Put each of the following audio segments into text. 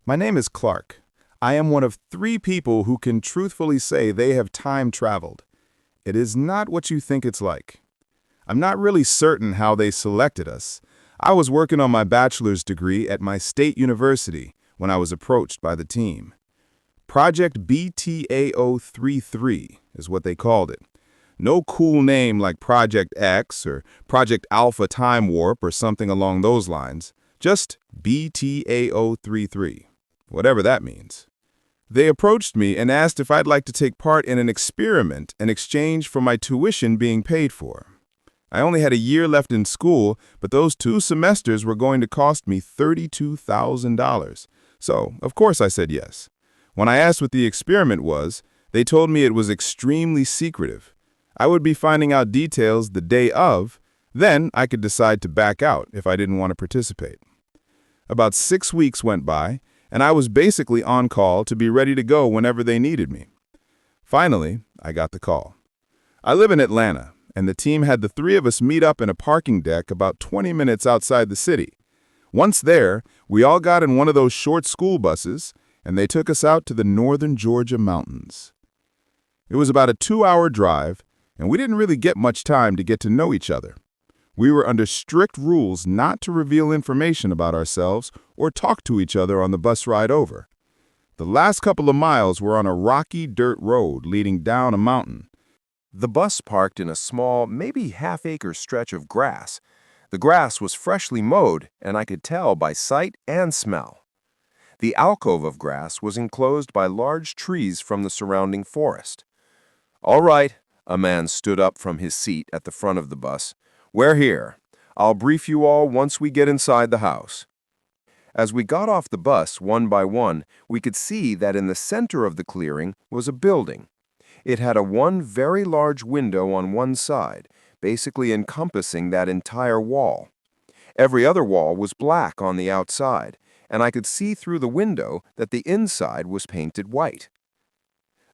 My name is Clark. I am one of 3 people who can truthfully say they have time traveled. It is not what you think it's like. I'm not really certain how they selected us. I was working on my bachelor's degree at my state university when I was approached by the team. Project BTAO33 is what they called it. No cool name like Project X or Project Alpha Time Warp or something along those lines. Just BTAO33, whatever that means. They approached me and asked if I'd like to take part in an experiment in exchange for my tuition being paid for. I only had a year left in school, but those 2 semesters were going to cost me $32,000. So, of course, I said yes. When I asked what the experiment was, they told me it was extremely secretive. I would be finding out details the day of, then I could decide to back out if I didn't want to participate. About 6 weeks went by, and I was basically on call to be ready to go whenever they needed me. Finally, I got the call. I live in Atlanta, and the team had the 3 of us meet up in a parking deck about 20 minutes outside the city. Once there, we all got in one of those short school buses, and they took us out to the northern Georgia mountains. It was about a 2-hour drive, and we didn't really get much time to get to know each other. We were under strict rules not to reveal information about ourselves or talk to each other on the bus ride over. The last couple of miles were on a rocky dirt road leading down a mountain. The bus parked in a small, maybe half-acre stretch of grass. The grass was freshly mowed, and I could tell by sight and smell. The alcove of grass was enclosed by large trees from the surrounding forest. "All right," a man stood up from his seat at the front of the bus. "We're here. I'll brief you all once we get inside the house." As we got off the bus one by one, we could see that in the center of the clearing was a building. It had one very large window on one side, basically encompassing that entire wall. Every other wall was black on the outside, and I could see through the window that the inside was painted white.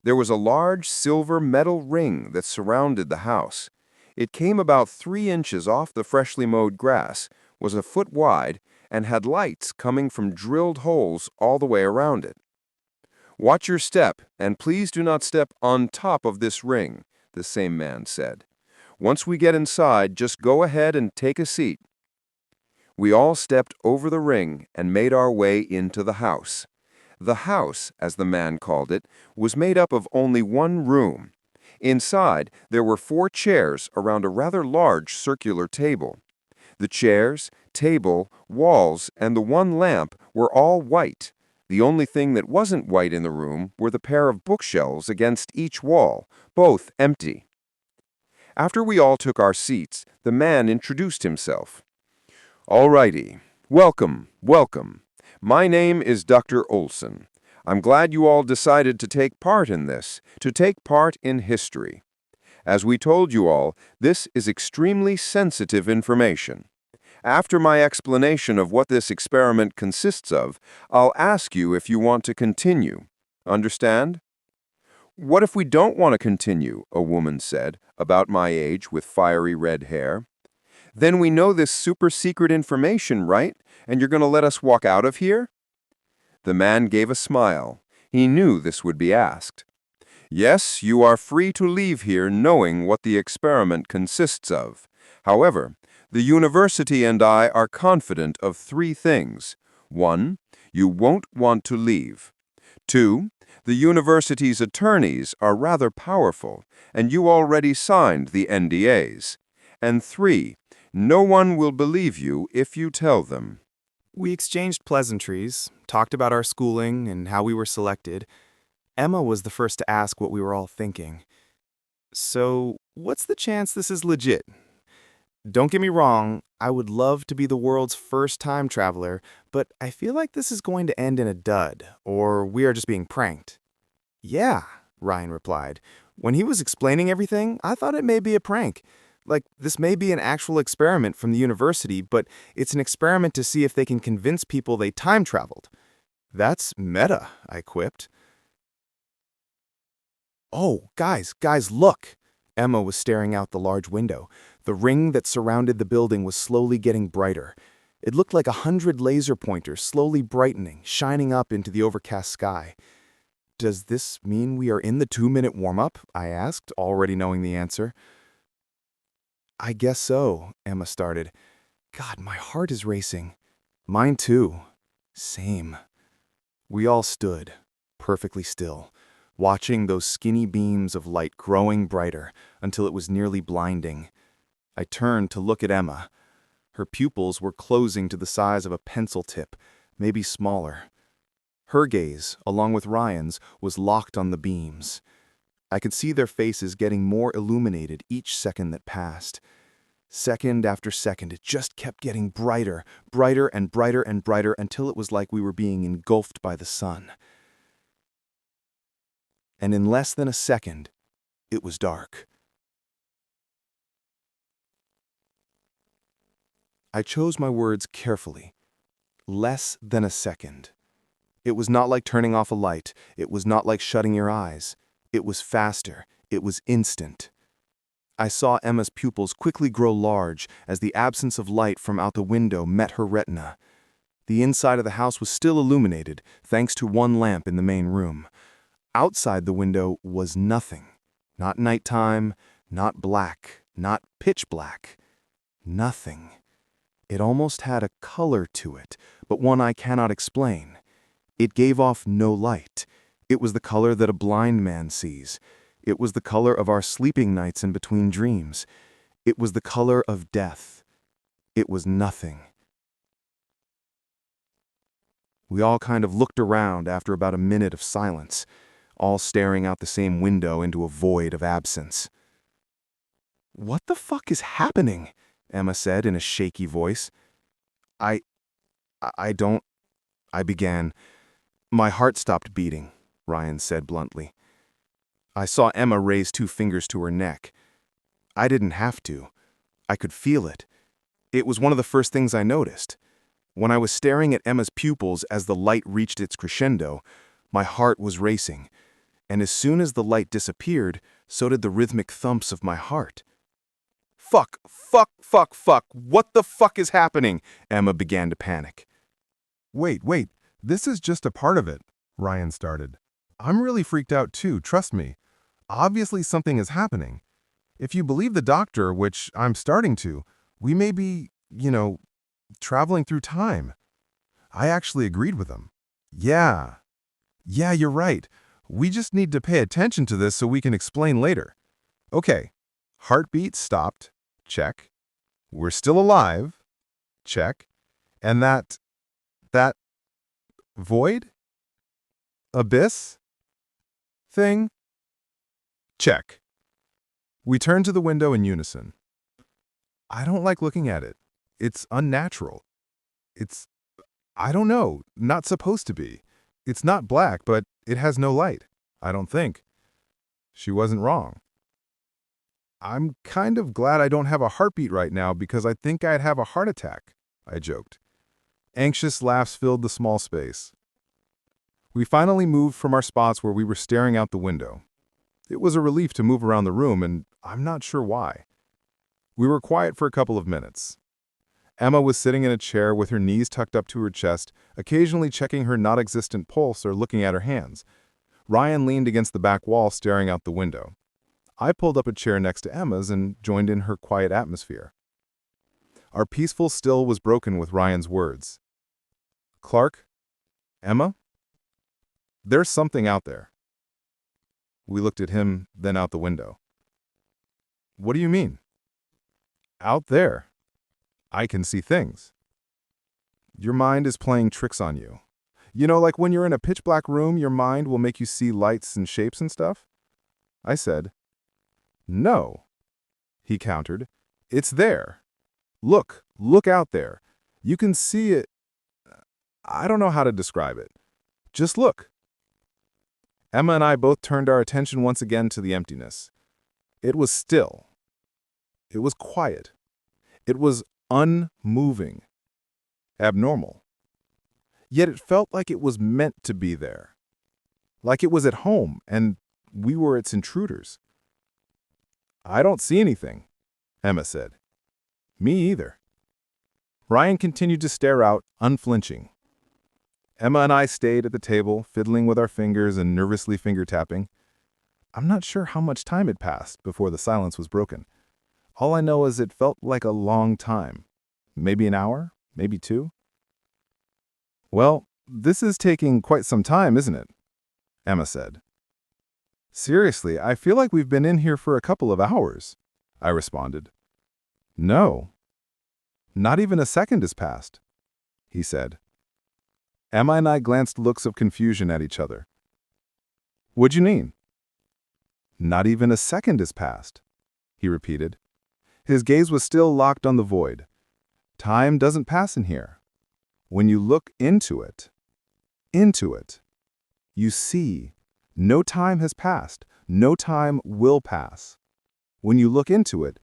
There was a large silver metal ring that surrounded the house. It came about 3 inches off the freshly mowed grass, was a foot wide, and had lights coming from drilled holes all the way around it. "Watch your step, and please do not step on top of this ring," the same man said. "Once we get inside, just go ahead and take a seat." We all stepped over the ring and made our way into the house. The house, as the man called it, was made up of only one room. Inside, there were 4 chairs around a rather large circular table. The chairs, table, walls, and the 1 lamp were all white. The only thing that wasn't white in the room were the pair of bookshelves against each wall, both empty. After we all took our seats, the man introduced himself. "All righty. Welcome, welcome. My name is Dr. Olson. I'm glad you all decided to take part in this, to take part in history. As we told you all, this is extremely sensitive information. After my explanation of what this experiment consists of, I'll ask you if you want to continue. Understand?" "What if we don't want to continue?" a woman said, about my age with fiery red hair. "Then we know this super secret information, right? And you're going to let us walk out of here?" The man gave a smile. He knew this would be asked. "Yes, you are free to leave here knowing what the experiment consists of. However, the university and I are confident of 3 things. 1, you won't want to leave. 2, the university's attorneys are rather powerful, and you already signed the NDAs. And 3, no one will believe you if you tell them." We exchanged pleasantries, talked about our schooling and how we were selected. Emma was the first to ask what we were all thinking. "So, what's the chance this is legit? Don't get me wrong, I would love to be the world's first time traveler, but I feel like this is going to end in a dud, or we are just being pranked." "Yeah," Ryan replied. "When he was explaining everything, I thought it may be a prank. Like, this may be an actual experiment from the university, but it's an experiment to see if they can convince people they time traveled." "That's meta," I quipped. "Oh, guys, look!" Emma was staring out the large window. The ring that surrounded the building was slowly getting brighter. It looked like 100 laser pointers slowly brightening, shining up into the overcast sky. "Does this mean we are in the 2-minute warm-up?" I asked, already knowing the answer. "I guess so," Emma started. "God, my heart is racing." "Mine too." "Same." We all stood, perfectly still, watching those skinny beams of light growing brighter until it was nearly blinding. I turned to look at Emma. Her pupils were closing to the size of a pencil tip, maybe smaller. Her gaze, along with Ryan's, was locked on the beams. I could see their faces getting more illuminated each second that passed. Second after second, it just kept getting brighter, brighter and brighter and brighter until it was like we were being engulfed by the sun. And in less than a second, it was dark. I chose my words carefully. Less than a second. It was not like turning off a light. It was not like shutting your eyes. It was faster. It was instant. I saw Emma's pupils quickly grow large as the absence of light from out the window met her retina. The inside of the house was still illuminated, thanks to one lamp in the main room. Outside the window was nothing. Not nighttime, not black, not pitch black. Nothing. It almost had a color to it, but one I cannot explain. It gave off no light. It was the color that a blind man sees. It was the color of our sleeping nights in between dreams. It was the color of death. It was nothing. We all kind of looked around after about a minute of silence, all staring out the same window into a void of absence. "What the fuck is happening?" Emma said in a shaky voice. I don't, I began. "My heart stopped beating," Ryan said bluntly. I saw Emma raise 2 fingers to her neck. I didn't have to. I could feel it. It was one of the first things I noticed. When I was staring at Emma's pupils as the light reached its crescendo, my heart was racing, and as soon as the light disappeared, so did the rhythmic thumps of my heart. "Fuck, fuck, fuck, fuck, what the fuck is happening?" Emma began to panic. Wait, this is just a part of it, Ryan started. I'm really freaked out too, trust me. Obviously something is happening. If you believe the doctor, which I'm starting to, we may be, traveling through time. I actually agreed with him. Yeah, you're right. We just need to pay attention to this so we can explain later. Okay, heartbeat stopped. Check. We're still alive. Check. And that void? Abyss? Thing? Check. We turned to the window in unison. I don't like looking at it. It's unnatural. I don't know, not supposed to be. It's not black, but it has no light. I don't think. She wasn't wrong. I'm kind of glad I don't have a heartbeat right now because I think I'd have a heart attack, I joked. Anxious laughs filled the small space. We finally moved from our spots where we were staring out the window. It was a relief to move around the room, and I'm not sure why. We were quiet for a couple of minutes. Emma was sitting in a chair with her knees tucked up to her chest, occasionally checking her not-existent pulse or looking at her hands. Ryan leaned against the back wall, staring out the window. I pulled up a chair next to Emma's and joined in her quiet atmosphere. Our peaceful still was broken with Ryan's words. "Clark? Emma? There's something out there." We looked at him, then out the window. "What do you mean?" "Out there. I can see things." "Your mind is playing tricks on you. Like when you're in a pitch-black room, your mind will make you see lights and shapes and stuff?" I said. "No," he countered. "It's there. Look out there. You can see it. I don't know how to describe it. Just look." Emma and I both turned our attention once again to the emptiness. It was still. It was quiet. It was unmoving. Abnormal. Yet it felt like it was meant to be there. Like it was at home, and we were its intruders. "I don't see anything," Emma said. "Me either." Ryan continued to stare out, unflinching. Emma and I stayed at the table, fiddling with our fingers and nervously finger-tapping. I'm not sure how much time had passed before the silence was broken. All I know is it felt like a long time. Maybe an hour? Maybe 2? "Well, this is taking quite some time, isn't it?" Emma said. "Seriously, I feel like we've been in here for a couple of hours," I responded. "No, not even a second has passed," he said. Emma and I glanced looks of confusion at each other. "What'd you mean?" "Not even a second has passed," he repeated. His gaze was still locked on the void. "Time doesn't pass in here. When you look into it, you see, no time has passed, no time will pass. When you look into it,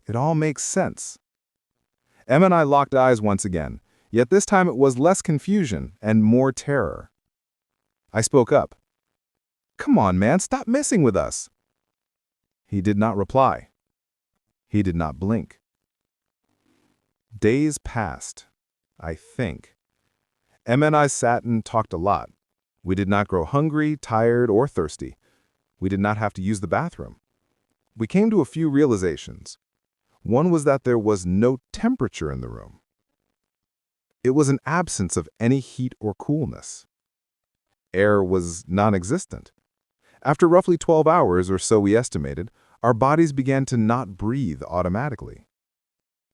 it all makes sense." Emma and I locked eyes once again, yet this time it was less confusion and more terror. I spoke up. "Come on, man, stop messing with us." He did not reply. He did not blink. Days passed, I think. Emma and I sat and talked a lot. We did not grow hungry, tired, or thirsty. We did not have to use the bathroom. We came to a few realizations. One was that there was no temperature in the room. It was an absence of any heat or coolness. Air was non-existent. After roughly 12 hours, or so we estimated, our bodies began to not breathe automatically.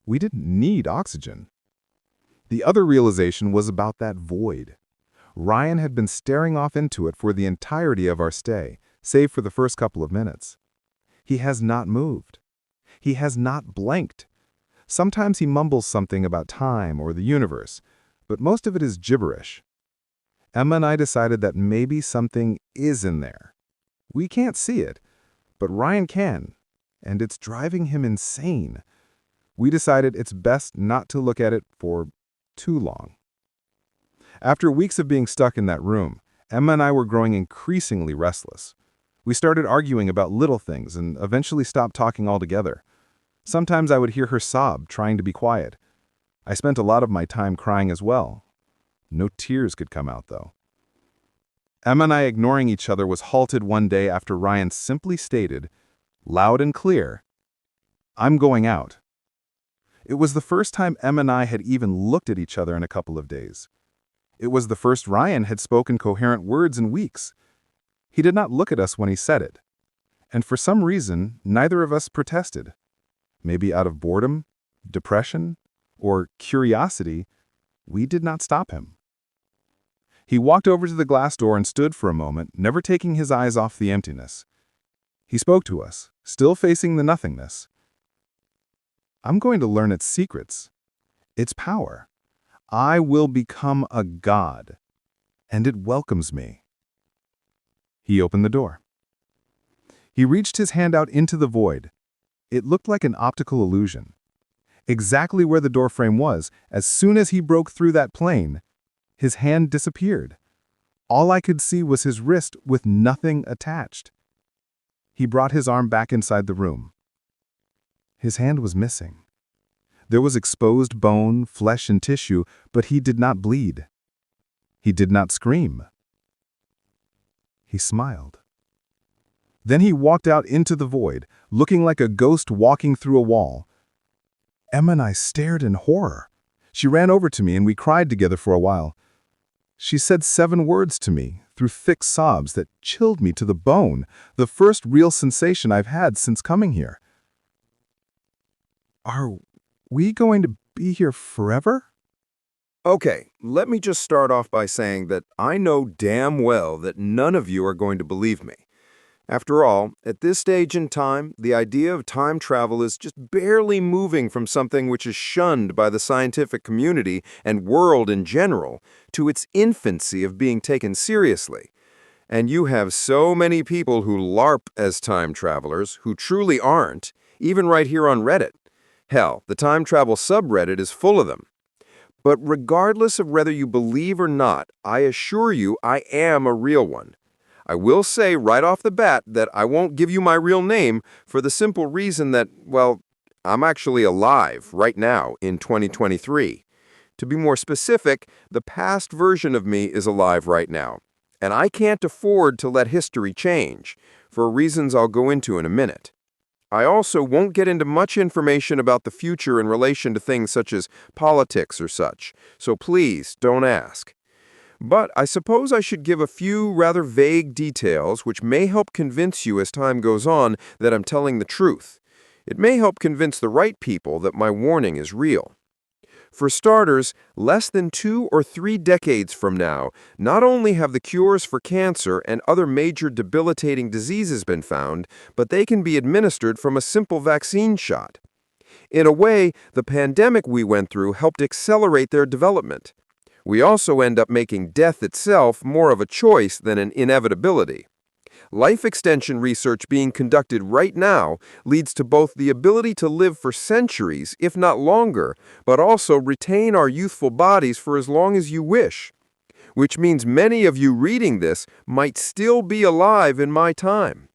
We didn't need oxygen. The other realization was about that void. Ryan had been staring off into it for the entirety of our stay, save for the first couple of minutes. He has not moved. He has not blanked. Sometimes he mumbles something about time or the universe, but most of it is gibberish. Emma and I decided that maybe something is in there. We can't see it, but Ryan can, and it's driving him insane. We decided it's best not to look at it for too long. After weeks of being stuck in that room, Emma and I were growing increasingly restless. We started arguing about little things and eventually stopped talking altogether. Sometimes I would hear her sob, trying to be quiet. I spent a lot of my time crying as well. No tears could come out, though. Emma and I ignoring each other was halted one day after Ryan simply stated, loud and clear, "I'm going out." It was the first time Emma and I had even looked at each other in a couple of days. It was the first Ryan had spoken coherent words in weeks. He did not look at us when he said it. And for some reason, neither of us protested. Maybe out of boredom, depression, or curiosity, we did not stop him. He walked over to the glass door and stood for a moment, never taking his eyes off the emptiness. He spoke to us, still facing the nothingness. "I'm going to learn its secrets, its power. I will become a god, and it welcomes me." He opened the door. He reached his hand out into the void. It looked like an optical illusion. Exactly where the doorframe was, as soon as he broke through that plane, his hand disappeared. All I could see was his wrist with nothing attached. He brought his arm back inside the room. His hand was missing. There was exposed bone, flesh, and tissue, but he did not bleed. He did not scream. He smiled. Then he walked out into the void, looking like a ghost walking through a wall. Emma and I stared in horror. She ran over to me and we cried together for a while. She said 7 words to me through thick sobs that chilled me to the bone, the first real sensation I've had since coming here. "Are we going to be here forever?" Okay, let me just start off by saying that I know damn well that none of you are going to believe me. After all, at this stage in time, the idea of time travel is just barely moving from something which is shunned by the scientific community and world in general to its infancy of being taken seriously. And you have so many people who LARP as time travelers who truly aren't, even right here on Reddit. Hell, the time travel subreddit is full of them. But regardless of whether you believe or not, I assure you I am a real one. I will say right off the bat that I won't give you my real name for the simple reason that, well, I'm actually alive right now in 2023. To be more specific, the past version of me is alive right now, and I can't afford to let history change, for reasons I'll go into in a minute. I also won't get into much information about the future in relation to things such as politics or such, so please don't ask. But I suppose I should give a few rather vague details which may help convince you as time goes on that I'm telling the truth. It may help convince the right people that my warning is real. For starters, less than 2 or 3 decades from now, not only have the cures for cancer and other major debilitating diseases been found, but they can be administered from a simple vaccine shot. In a way, the pandemic we went through helped accelerate their development. We also end up making death itself more of a choice than an inevitability. Life extension research being conducted right now leads to both the ability to live for centuries, if not longer, but also retain our youthful bodies for as long as you wish. Which means many of you reading this might still be alive in my time.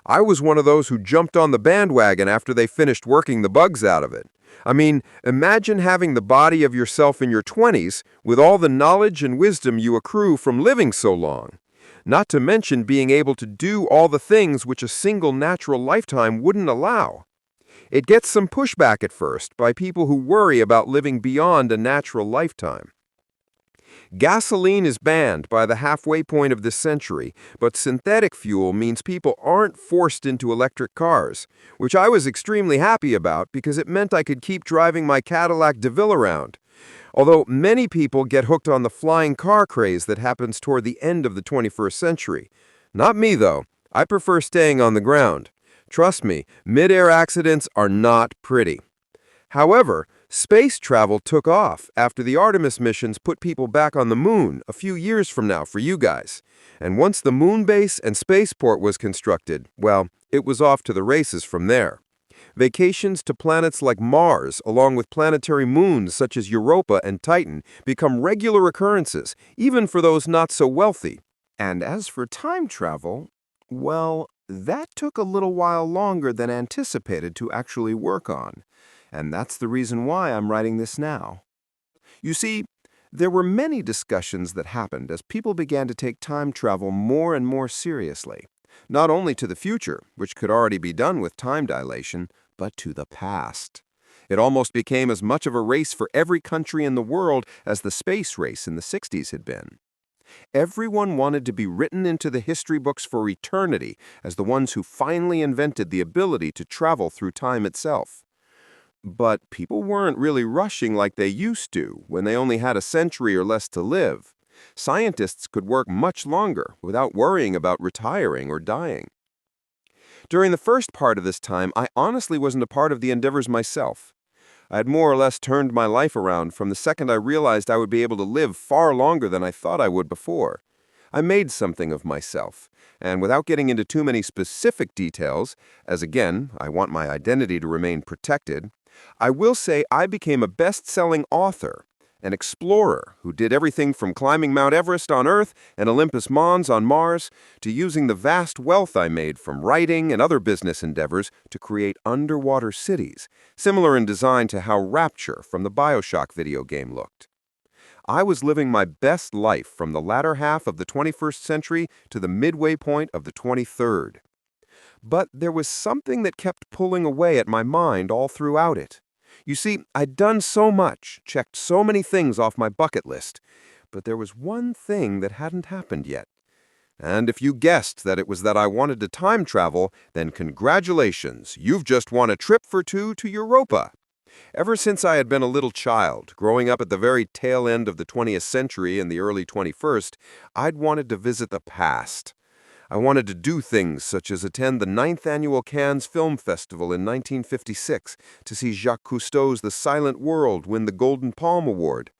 I was one of those who jumped on the bandwagon after they finished working the bugs out of it. I mean, imagine having the body of yourself in your 20s with all the knowledge and wisdom you accrue from living so long. Not to mention being able to do all the things which a single natural lifetime wouldn't allow. It gets some pushback at first by people who worry about living beyond a natural lifetime. Gasoline is banned by the halfway point of this century, but synthetic fuel means people aren't forced into electric cars, which I was extremely happy about because it meant I could keep driving my Cadillac DeVille around. Although many people get hooked on the flying car craze that happens toward the end of the 21st century. Not me, though. I prefer staying on the ground. Trust me, mid-air accidents are not pretty. However, space travel took off after the Artemis missions put people back on the moon a few years from now for you guys. And once the moon base and spaceport was constructed, well, it was off to the races from there. Vacations to planets like Mars, along with planetary moons such as Europa and Titan, become regular occurrences, even for those not so wealthy. And as for time travel, well, that took a little while longer than anticipated to actually work on. And that's the reason why I'm writing this now. You see, there were many discussions that happened as people began to take time travel more and more seriously. Not only to the future, which could already be done with time dilation, but to the past. It almost became as much of a race for every country in the world as the space race in the 60s had been. Everyone wanted to be written into the history books for eternity as the ones who finally invented the ability to travel through time itself. But people weren't really rushing like they used to when they only had a century or less to live. Scientists could work much longer without worrying about retiring or dying. During the first part of this time, I honestly wasn't a part of the endeavors myself. I had more or less turned my life around from the second I realized I would be able to live far longer than I thought I would before. I made something of myself, and without getting into too many specific details, as again, I want my identity to remain protected, I will say I became a best-selling author, an explorer who did everything from climbing Mount Everest on Earth and Olympus Mons on Mars to using the vast wealth I made from writing and other business endeavors to create underwater cities, similar in design to how Rapture from the BioShock video game looked. I was living my best life from the latter half of the 21st century to the midway point of the 23rd. But there was something that kept pulling away at my mind all throughout it. You see, I'd done so much, checked so many things off my bucket list, but there was one thing that hadn't happened yet. And if you guessed that it was that I wanted to time travel, then congratulations, you've just won a trip for 2 to Europa. Ever since I had been a little child, growing up at the very tail end of the 20th century and the early 21st, I'd wanted to visit the past. I wanted to do things such as attend the 9th annual Cannes Film Festival in 1956 to see Jacques Cousteau's The Silent World win the Golden Palm Award,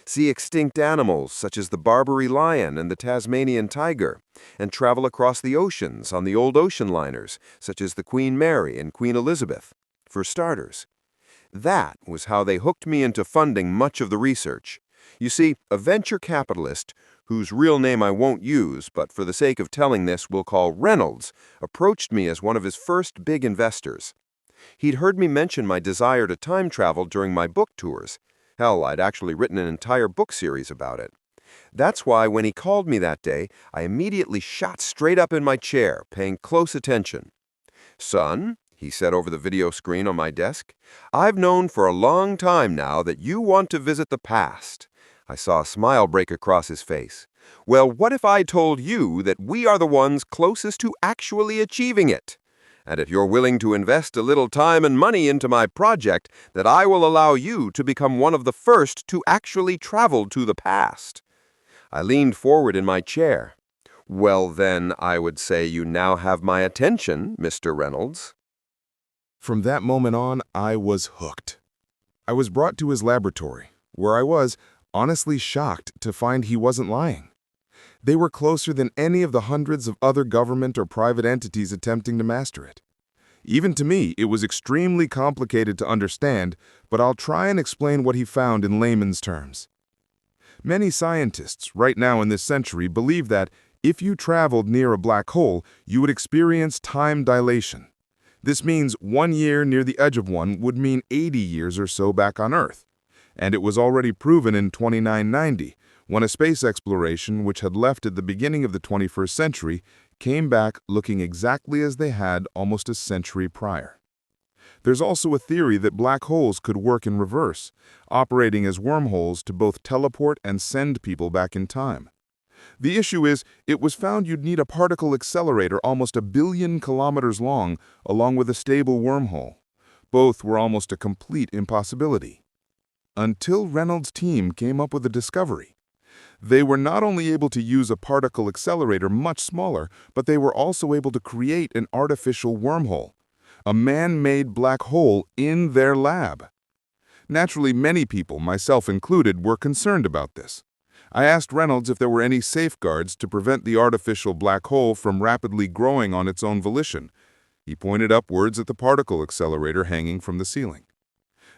see extinct animals such as the Barbary lion and the Tasmanian tiger, and travel across the oceans on the old ocean liners such as the Queen Mary and Queen Elizabeth, for starters. That was how they hooked me into funding much of the research. You see, a venture capitalist, whose real name I won't use, but for the sake of telling this we'll call Reynolds, approached me as one of his first big investors. He'd heard me mention my desire to time travel during my book tours. Hell, I'd actually written an entire book series about it. That's why when he called me that day, I immediately shot straight up in my chair, paying close attention. "Son," he said over the video screen on my desk, "I've known for a long time now that you want to visit the past." I saw a smile break across his face. "Well, what if I told you that we are the ones closest to actually achieving it? And if you're willing to invest a little time and money into my project, that I will allow you to become one of the first to actually travel to the past." I leaned forward in my chair. "Well, then, I would say you now have my attention, Mr. Reynolds." From that moment on, I was hooked. I was brought to his laboratory, where I was, honestly shocked to find he wasn't lying. They were closer than any of the hundreds of other government or private entities attempting to master it. Even to me, it was extremely complicated to understand, but I'll try and explain what he found in layman's terms. Many scientists, right now in this century, believe that if you traveled near a black hole, you would experience time dilation. This means 1 year near the edge of one would mean 80 years or so back on Earth. And it was already proven in 2990, when a space exploration which had left at the beginning of the 21st century came back looking exactly as they had almost a century prior. There's also a theory that black holes could work in reverse, operating as wormholes to both teleport and send people back in time. The issue is, it was found you'd need a particle accelerator almost 1 billion kilometers long, along with a stable wormhole. Both were almost a complete impossibility. Until Reynolds' team came up with a discovery. They were not only able to use a particle accelerator much smaller, but they were also able to create an artificial wormhole, a man-made black hole in their lab. Naturally, many people, myself included, were concerned about this. I asked Reynolds if there were any safeguards to prevent the artificial black hole from rapidly growing on its own volition. He pointed upwards at the particle accelerator hanging from the ceiling.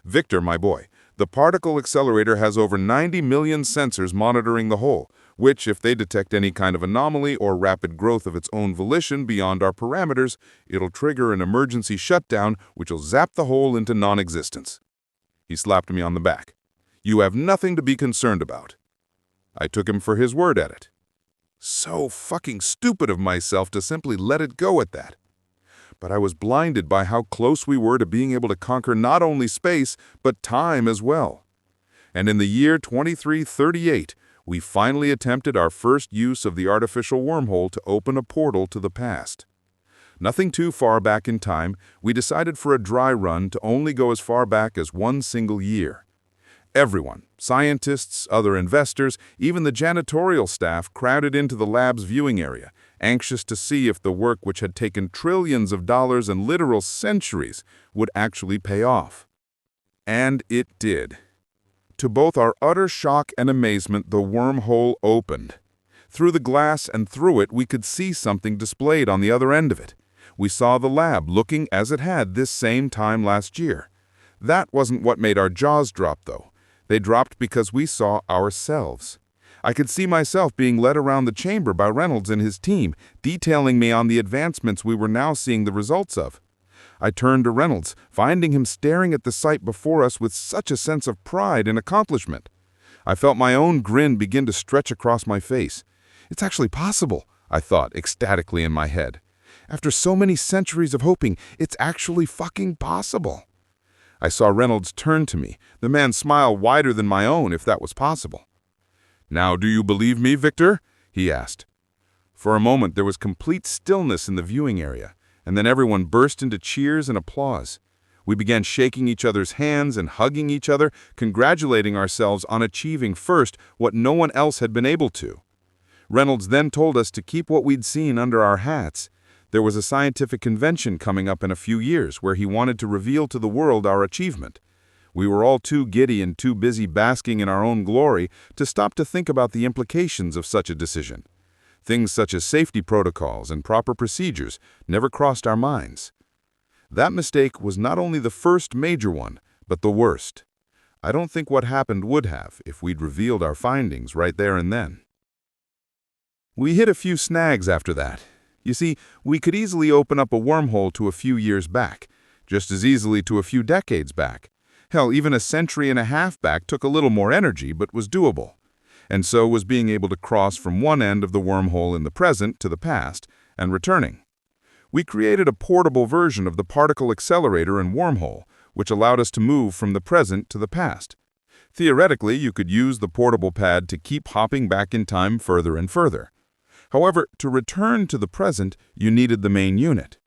"Victor, my boy, the particle accelerator has over 90 million sensors monitoring the hole, which, if they detect any kind of anomaly or rapid growth of its own volition beyond our parameters, it'll trigger an emergency shutdown which will zap the hole into non-existence." He slapped me on the back. "You have nothing to be concerned about." I took him for his word at it. So fucking stupid of myself to simply let it go at that. But I was blinded by how close we were to being able to conquer not only space, but time as well. And in the year 2338, we finally attempted our first use of the artificial wormhole to open a portal to the past. Nothing too far back in time, we decided for a dry run to only go as far back as 1 single year. Everyone, scientists, other investors, even the janitorial staff crowded into the lab's viewing area, anxious to see if the work which had taken trillions of dollars and literal centuries would actually pay off. And it did. To both our utter shock and amazement, the wormhole opened. Through the glass and through it, we could see something displayed on the other end of it. We saw the lab looking as it had this same time last year. That wasn't what made our jaws drop, though. They dropped because we saw ourselves. I could see myself being led around the chamber by Reynolds and his team, detailing me on the advancements we were now seeing the results of. I turned to Reynolds, finding him staring at the sight before us with such a sense of pride and accomplishment. I felt my own grin begin to stretch across my face. It's actually possible, I thought ecstatically in my head. After so many centuries of hoping, it's actually fucking possible. I saw Reynolds turn to me, the man's smile wider than my own, if that was possible. "Now, do you believe me, Victor?" he asked. For a moment, there was complete stillness in the viewing area, and then everyone burst into cheers and applause. We began shaking each other's hands and hugging each other, congratulating ourselves on achieving first what no one else had been able to. Reynolds then told us to keep what we'd seen under our hats. There was a scientific convention coming up in a few years where he wanted to reveal to the world our achievement. We were all too giddy and too busy basking in our own glory to stop to think about the implications of such a decision. Things such as safety protocols and proper procedures never crossed our minds. That mistake was not only the first major one, but the worst. I don't think what happened would have if we'd revealed our findings right there and then. We hit a few snags after that. You see, we could easily open up a wormhole to a few years back, just as easily to a few decades back. Hell, even a century and a half back took a little more energy, but was doable. And so was being able to cross from one end of the wormhole in the present to the past and returning. We created a portable version of the particle accelerator and wormhole, which allowed us to move from the present to the past. Theoretically, you could use the portable pad to keep hopping back in time further and further. However, to return to the present, you needed the main unit.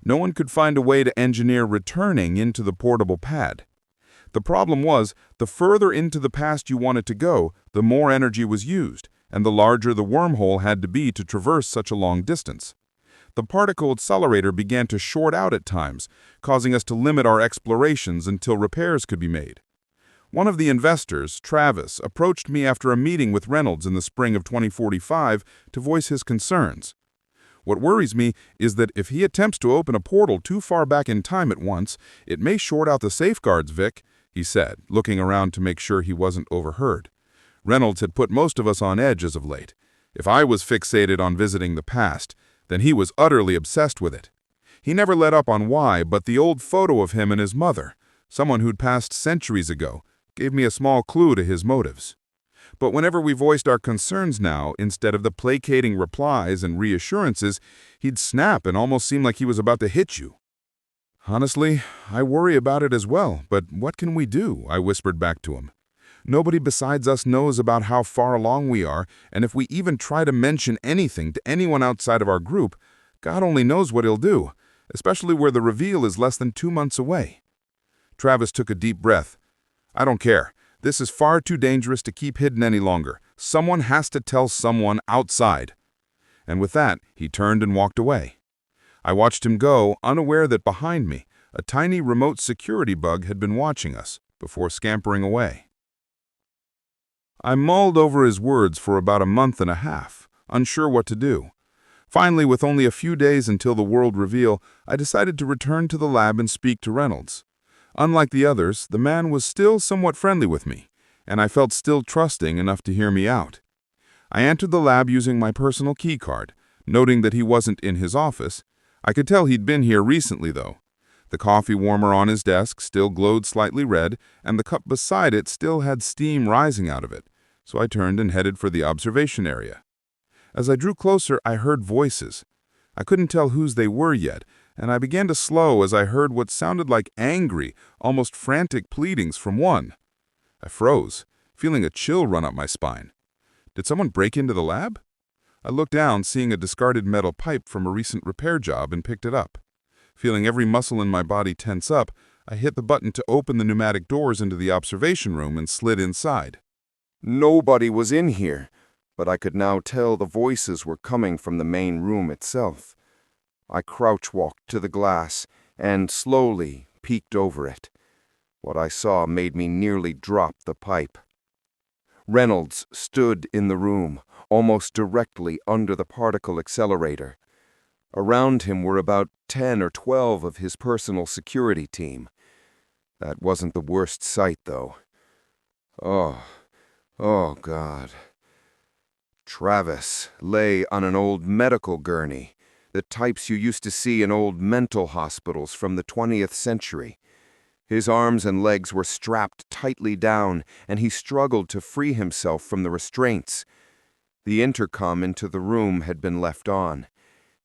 No one could find a way to engineer returning into the portable pad. The problem was, the further into the past you wanted to go, the more energy was used, and the larger the wormhole had to be to traverse such a long distance. The particle accelerator began to short out at times, causing us to limit our explorations until repairs could be made. One of the investors, Travis, approached me after a meeting with Reynolds in the spring of 2045 to voice his concerns. What worries me is that if he attempts to open a portal too far back in time at once, it may short out the safeguards, Vic, he said, looking around to make sure he wasn't overheard. Reynolds had put most of us on edge as of late. If I was fixated on visiting the past, then he was utterly obsessed with it. He never let up on why, but the old photo of him and his mother, someone who'd passed centuries ago, gave me a small clue to his motives. But whenever we voiced our concerns now, instead of the placating replies and reassurances, he'd snap and almost seem like he was about to hit you. Honestly, I worry about it as well, but what can we do? I whispered back to him. Nobody besides us knows about how far along we are, and if we even try to mention anything to anyone outside of our group, God only knows what he'll do, especially where the reveal is less than 2 months away. Travis took a deep breath. I don't care. This is far too dangerous to keep hidden any longer. Someone has to tell someone outside. And with that, he turned and walked away. I watched him go, unaware that behind me, a tiny remote security bug had been watching us, before scampering away. I mulled over his words for about a month and a half, unsure what to do. Finally, with only a few days until the world reveal, I decided to return to the lab and speak to Reynolds. Unlike the others, the man was still somewhat friendly with me, and I felt still trusting enough to hear me out. I entered the lab using my personal key card, noting that he wasn't in his office. I could tell he'd been here recently, though. The coffee warmer on his desk still glowed slightly red, and the cup beside it still had steam rising out of it, so I turned and headed for the observation area. As I drew closer, I heard voices. I couldn't tell whose they were yet, and I began to slow as I heard what sounded like angry, almost frantic pleadings from one. I froze, feeling a chill run up my spine. Did someone break into the lab? I looked down, seeing a discarded metal pipe from a recent repair job, and picked it up. Feeling every muscle in my body tense up, I hit the button to open the pneumatic doors into the observation room and slid inside. Nobody was in here, but I could now tell the voices were coming from the main room itself. I crouch-walked to the glass and slowly peeked over it. What I saw made me nearly drop the pipe. Reynolds stood in the room, almost directly under the particle accelerator. Around him were about 10 or 12 of his personal security team. That wasn't the worst sight, though. Oh God. Travis lay on an old medical gurney, the types you used to see in old mental hospitals from the 20th century. His arms and legs were strapped tightly down, and he struggled to free himself from the restraints. The intercom into the room had been left on,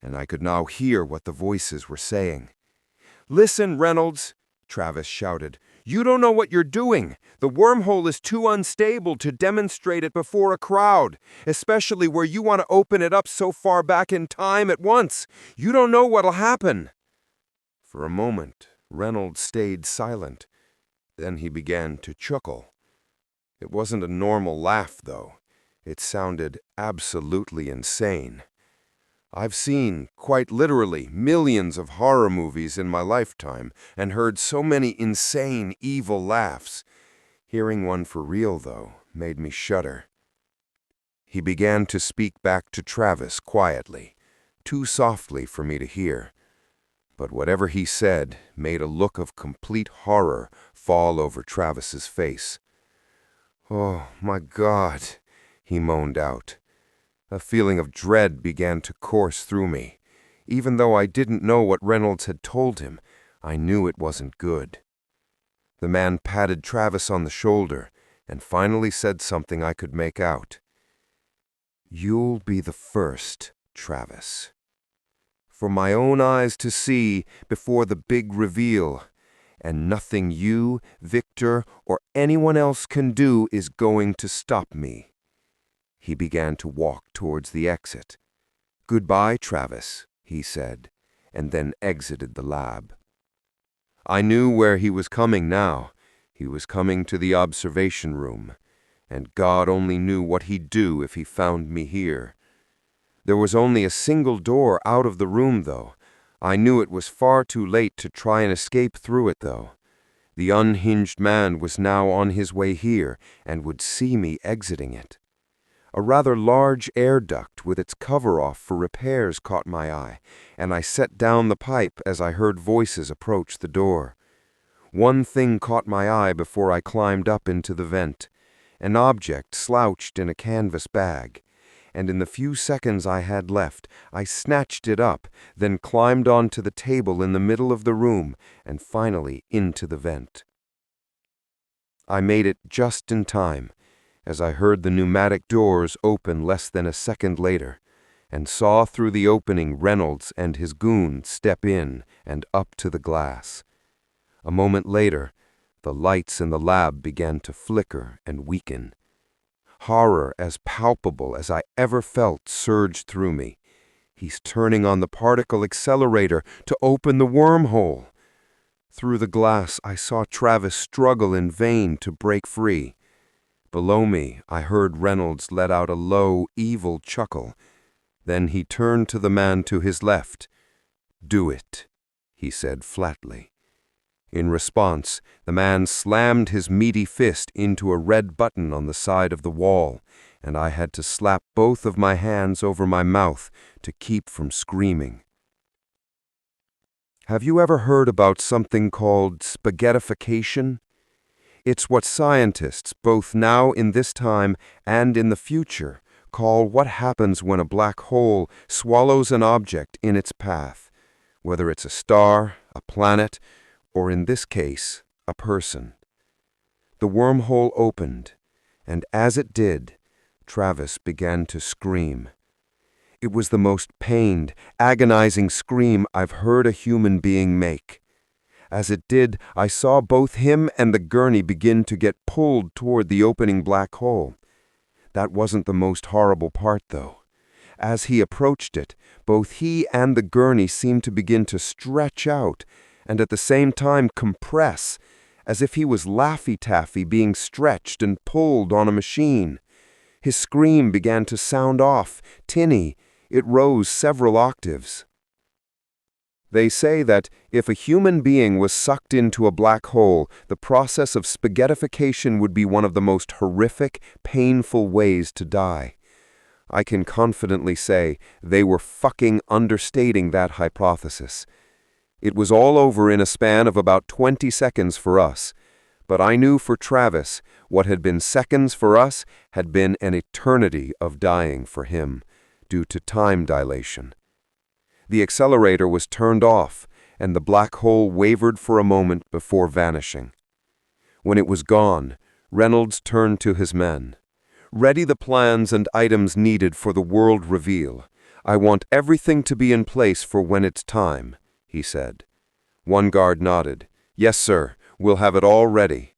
and I could now hear what the voices were saying. "Listen, Reynolds," Travis shouted. "You don't know what you're doing. The wormhole is too unstable to demonstrate it before a crowd, especially where you want to open it up so far back in time at once. You don't know what'll happen." For a moment, Reynolds stayed silent. Then he began to chuckle. It wasn't a normal laugh, though. It sounded absolutely insane. I've seen, quite literally, millions of horror movies in my lifetime and heard so many insane, evil laughs. Hearing one for real, though, made me shudder. He began to speak back to Travis quietly, too softly for me to hear. But whatever he said made a look of complete horror fall over Travis's face. "Oh, my God," he moaned out. A feeling of dread began to course through me. Even though I didn't know what Reynolds had told him, I knew it wasn't good. The man patted Travis on the shoulder and finally said something I could make out. "You'll be the first, Travis. For my own eyes to see before the big reveal, and nothing you, Victor, or anyone else can do is going to stop me." He began to walk towards the exit. "Goodbye, Travis," he said, and then exited the lab. I knew where he was coming now. He was coming to the observation room, and God only knew what he'd do if he found me here. There was only a single door out of the room, though. I knew it was far too late to try and escape through it, though. The unhinged man was now on his way here and would see me exiting it. A rather large air duct with its cover off for repairs caught my eye, and I set down the pipe as I heard voices approach the door. One thing caught my eye before I climbed up into the vent, an object slouched in a canvas bag, and in the few seconds I had left, I snatched it up, then climbed onto the table in the middle of the room, and finally into the vent. I made it just in time, as I heard the pneumatic doors open less than a second later, and saw through the opening Reynolds and his goon step in and up to the glass. A moment later, the lights in the lab began to flicker and weaken. Horror as palpable as I ever felt surged through me. He's turning on the particle accelerator to open the wormhole. Through the glass, I saw Travis struggle in vain to break free. Below me, I heard Reynolds let out a low, evil chuckle. Then he turned to the man to his left. "Do it," he said flatly. In response, the man slammed his meaty fist into a red button on the side of the wall, and I had to slap both of my hands over my mouth to keep from screaming. Have you ever heard about something called spaghettification? It's what scientists, both now in this time and in the future, call what happens when a black hole swallows an object in its path, whether it's a star, a planet, or in this case, a person. The wormhole opened, and as it did, Travis began to scream. It was the most pained, agonizing scream I've heard a human being make. As it did, I saw both him and the gurney begin to get pulled toward the opening black hole. That wasn't the most horrible part, though. As he approached it, both he and the gurney seemed to begin to stretch out, and at the same time compress, as if he was Laffy Taffy being stretched and pulled on a machine. His scream began to sound off, tinny. It rose several octaves. They say that if a human being was sucked into a black hole, the process of spaghettification would be one of the most horrific, painful ways to die. I can confidently say they were fucking understating that hypothesis. It was all over in a span of about 20 seconds for us, but I knew for Travis what had been seconds for us had been an eternity of dying for him, due to time dilation. The accelerator was turned off, and the black hole wavered for a moment before vanishing. When it was gone, Reynolds turned to his men. "Ready the plans and items needed for the world reveal. I want everything to be in place for when it's time," he said. One guard nodded. "Yes, sir, we'll have it all ready."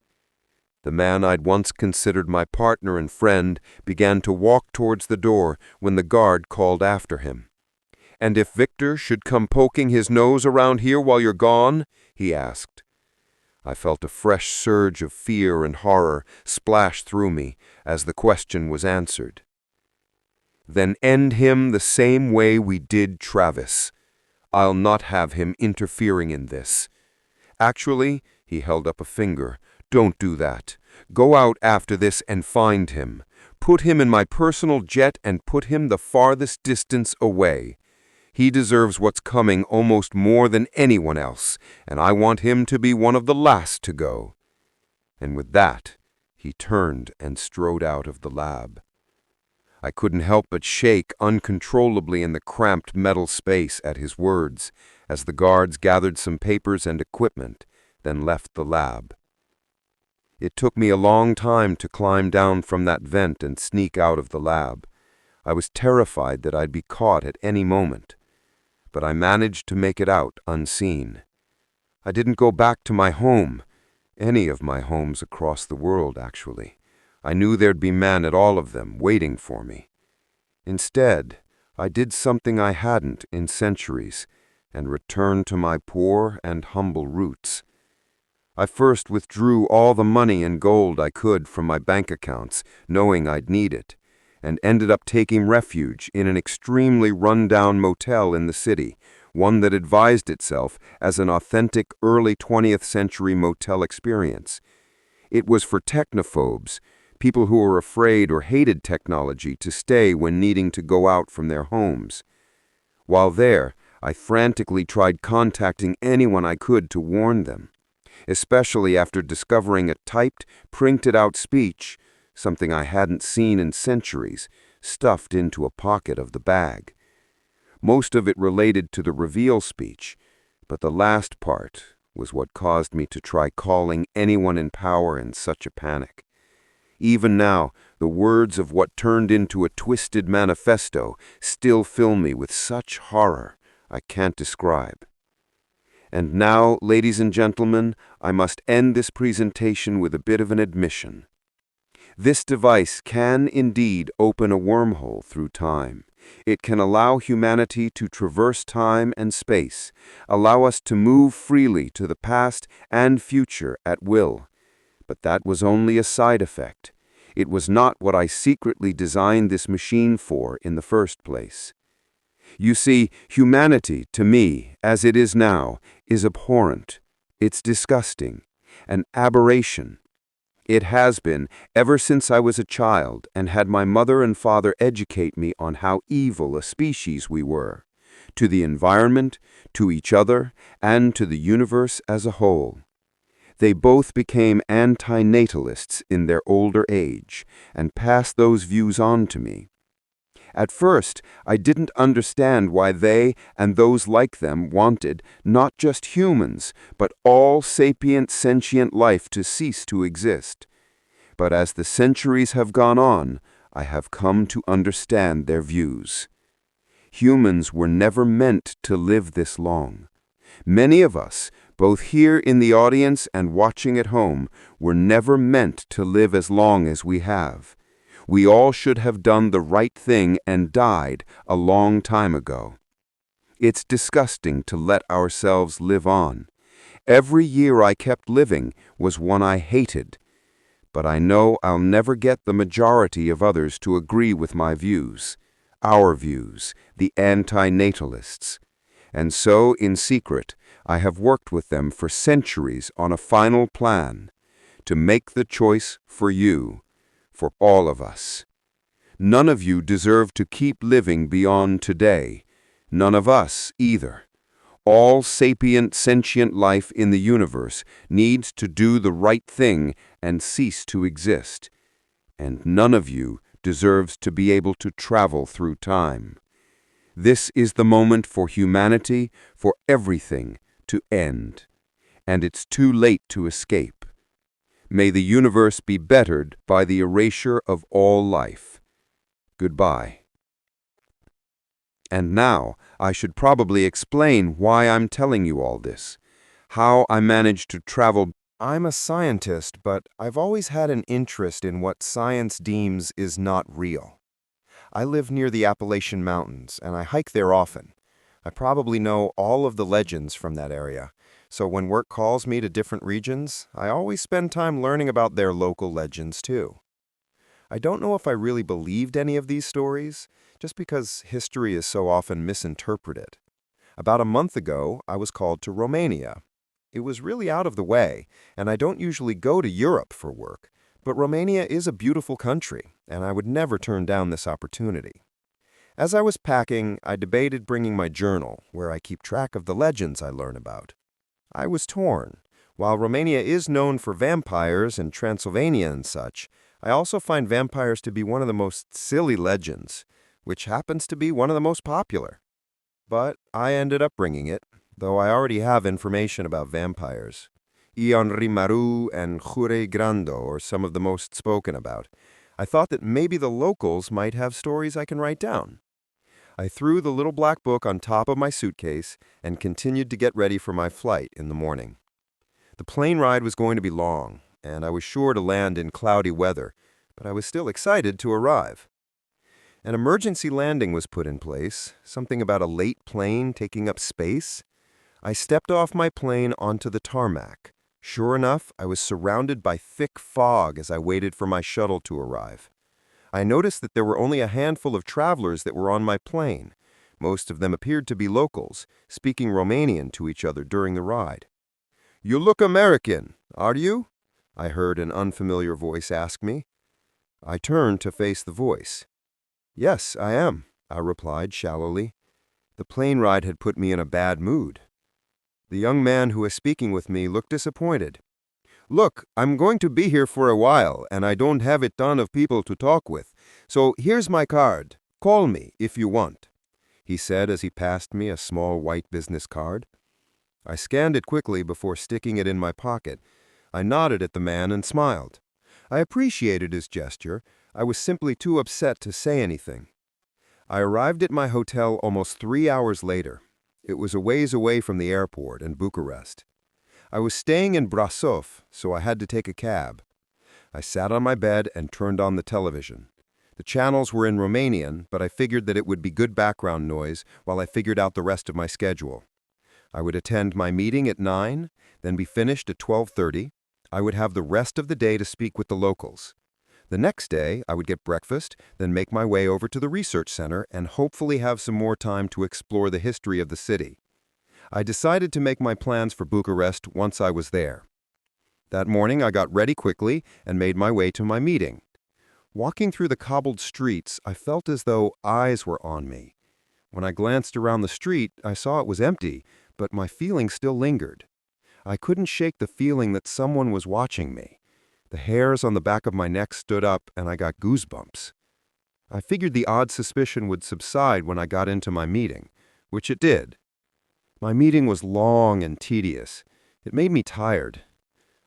The man I'd once considered my partner and friend began to walk towards the door when the guard called after him. "And if Victor should come poking his nose around here while you're gone?" he asked. I felt a fresh surge of fear and horror splash through me as the question was answered. "Then end him the same way we did Travis. I'll not have him interfering in this. Actually," he held up a finger, "don't do that. Go out after this and find him. Put him in my personal jet and put him the farthest distance away. He deserves what's coming almost more than anyone else, and I want him to be one of the last to go." And with that, he turned and strode out of the lab. I couldn't help but shake uncontrollably in the cramped metal space at his words, as the guards gathered some papers and equipment, then left the lab. It took me a long time to climb down from that vent and sneak out of the lab. I was terrified that I'd be caught at any moment. But I managed to make it out unseen. I didn't go back to my home, any of my homes across the world, actually. I knew there'd be men at all of them waiting for me. Instead, I did something I hadn't in centuries and returned to my poor and humble roots. I first withdrew all the money and gold I could from my bank accounts, knowing I'd need it, and ended up taking refuge in an extremely run-down motel in the city, one that advised itself as an authentic early 20th century motel experience. It was for technophobes, people who were afraid or hated technology, to stay when needing to go out from their homes. While there, I frantically tried contacting anyone I could to warn them, especially after discovering a typed, printed-out speech, something I hadn't seen in centuries, stuffed into a pocket of the bag. Most of it related to the reveal speech, but the last part was what caused me to try calling anyone in power in such a panic. Even now, the words of what turned into a twisted manifesto still fill me with such horror I can't describe. And now, ladies and gentlemen, I must end this presentation with a bit of an admission. This device can indeed open a wormhole through time. It can allow humanity to traverse time and space, allow us to move freely to the past and future at will. But that was only a side effect. It was not what I secretly designed this machine for in the first place. You see, humanity, to me, as it is now, is abhorrent. It's disgusting, an aberration. It has been ever since I was a child and had my mother and father educate me on how evil a species we were, to the environment, to each other, and to the universe as a whole. They both became anti-natalists in their older age and passed those views on to me. At first, I didn't understand why they and those like them wanted not just humans, but all sapient, sentient life to cease to exist. But as the centuries have gone on, I have come to understand their views. Humans were never meant to live this long. Many of us, both here in the audience and watching at home, were never meant to live as long as we have. We all should have done the right thing and died a long time ago. It's disgusting to let ourselves live on. Every year I kept living was one I hated. But I know I'll never get the majority of others to agree with my views, our views, the anti-natalists. And so, in secret, I have worked with them for centuries on a final plan to make the choice for you, for all of us. None of you deserve to keep living beyond today. None of us either. All sapient, sentient life in the universe needs to do the right thing and cease to exist. And none of you deserves to be able to travel through time. This is the moment for humanity, for everything, to end. And it's too late to escape. May the universe be bettered by the erasure of all life. Goodbye. And now, I should probably explain why I'm telling you all this. How I managed to travel. I'm a scientist, but I've always had an interest in what science deems is not real. I live near the Appalachian Mountains, and I hike there often. I probably know all of the legends from that area, so when work calls me to different regions, I always spend time learning about their local legends too. I don't know if I really believed any of these stories, just because history is so often misinterpreted. About a month ago, I was called to Romania. It was really out of the way, and I don't usually go to Europe for work, but Romania is a beautiful country, and I would never turn down this opportunity. As I was packing, I debated bringing my journal, where I keep track of the legends I learn about. I was torn. While Romania is known for vampires and Transylvania and such, I also find vampires to be one of the most silly legends, which happens to be one of the most popular. But I ended up bringing it, though I already have information about vampires. Ionrimaru and Jure Grando are some of the most spoken about. I thought that maybe the locals might have stories I can write down. I threw the little black book on top of my suitcase and continued to get ready for my flight in the morning. The plane ride was going to be long, and I was sure to land in cloudy weather, but I was still excited to arrive. An emergency landing was put in place, something about a late plane taking up space. I stepped off my plane onto the tarmac. Sure enough, I was surrounded by thick fog as I waited for my shuttle to arrive. I noticed that there were only a handful of travelers that were on my plane. Most of them appeared to be locals, speaking Romanian to each other during the ride. "You look American, are you?" I heard an unfamiliar voice ask me. I turned to face the voice. "Yes, I am," I replied shallowly. The plane ride had put me in a bad mood. The young man who was speaking with me looked disappointed. "Look, I'm going to be here for a while, and I don't have a ton of people to talk with. So here's my card. Call me if you want," he said as he passed me a small white business card. I scanned it quickly before sticking it in my pocket. I nodded at the man and smiled. I appreciated his gesture. I was simply too upset to say anything. I arrived at my hotel almost 3 hours later. It was a ways away from the airport in Bucharest. I was staying in Brasov, so I had to take a cab. I sat on my bed and turned on the television. The channels were in Romanian, but I figured that it would be good background noise while I figured out the rest of my schedule. I would attend my meeting at 9, then be finished at 12:30. I would have the rest of the day to speak with the locals. The next day, I would get breakfast, then make my way over to the research center and hopefully have some more time to explore the history of the city. I decided to make my plans for Bucharest once I was there. That morning, I got ready quickly and made my way to my meeting. Walking through the cobbled streets, I felt as though eyes were on me. When I glanced around the street, I saw it was empty, but my feeling still lingered. I couldn't shake the feeling that someone was watching me. The hairs on the back of my neck stood up, and I got goosebumps. I figured the odd suspicion would subside when I got into my meeting, which it did. My meeting was long and tedious. It made me tired.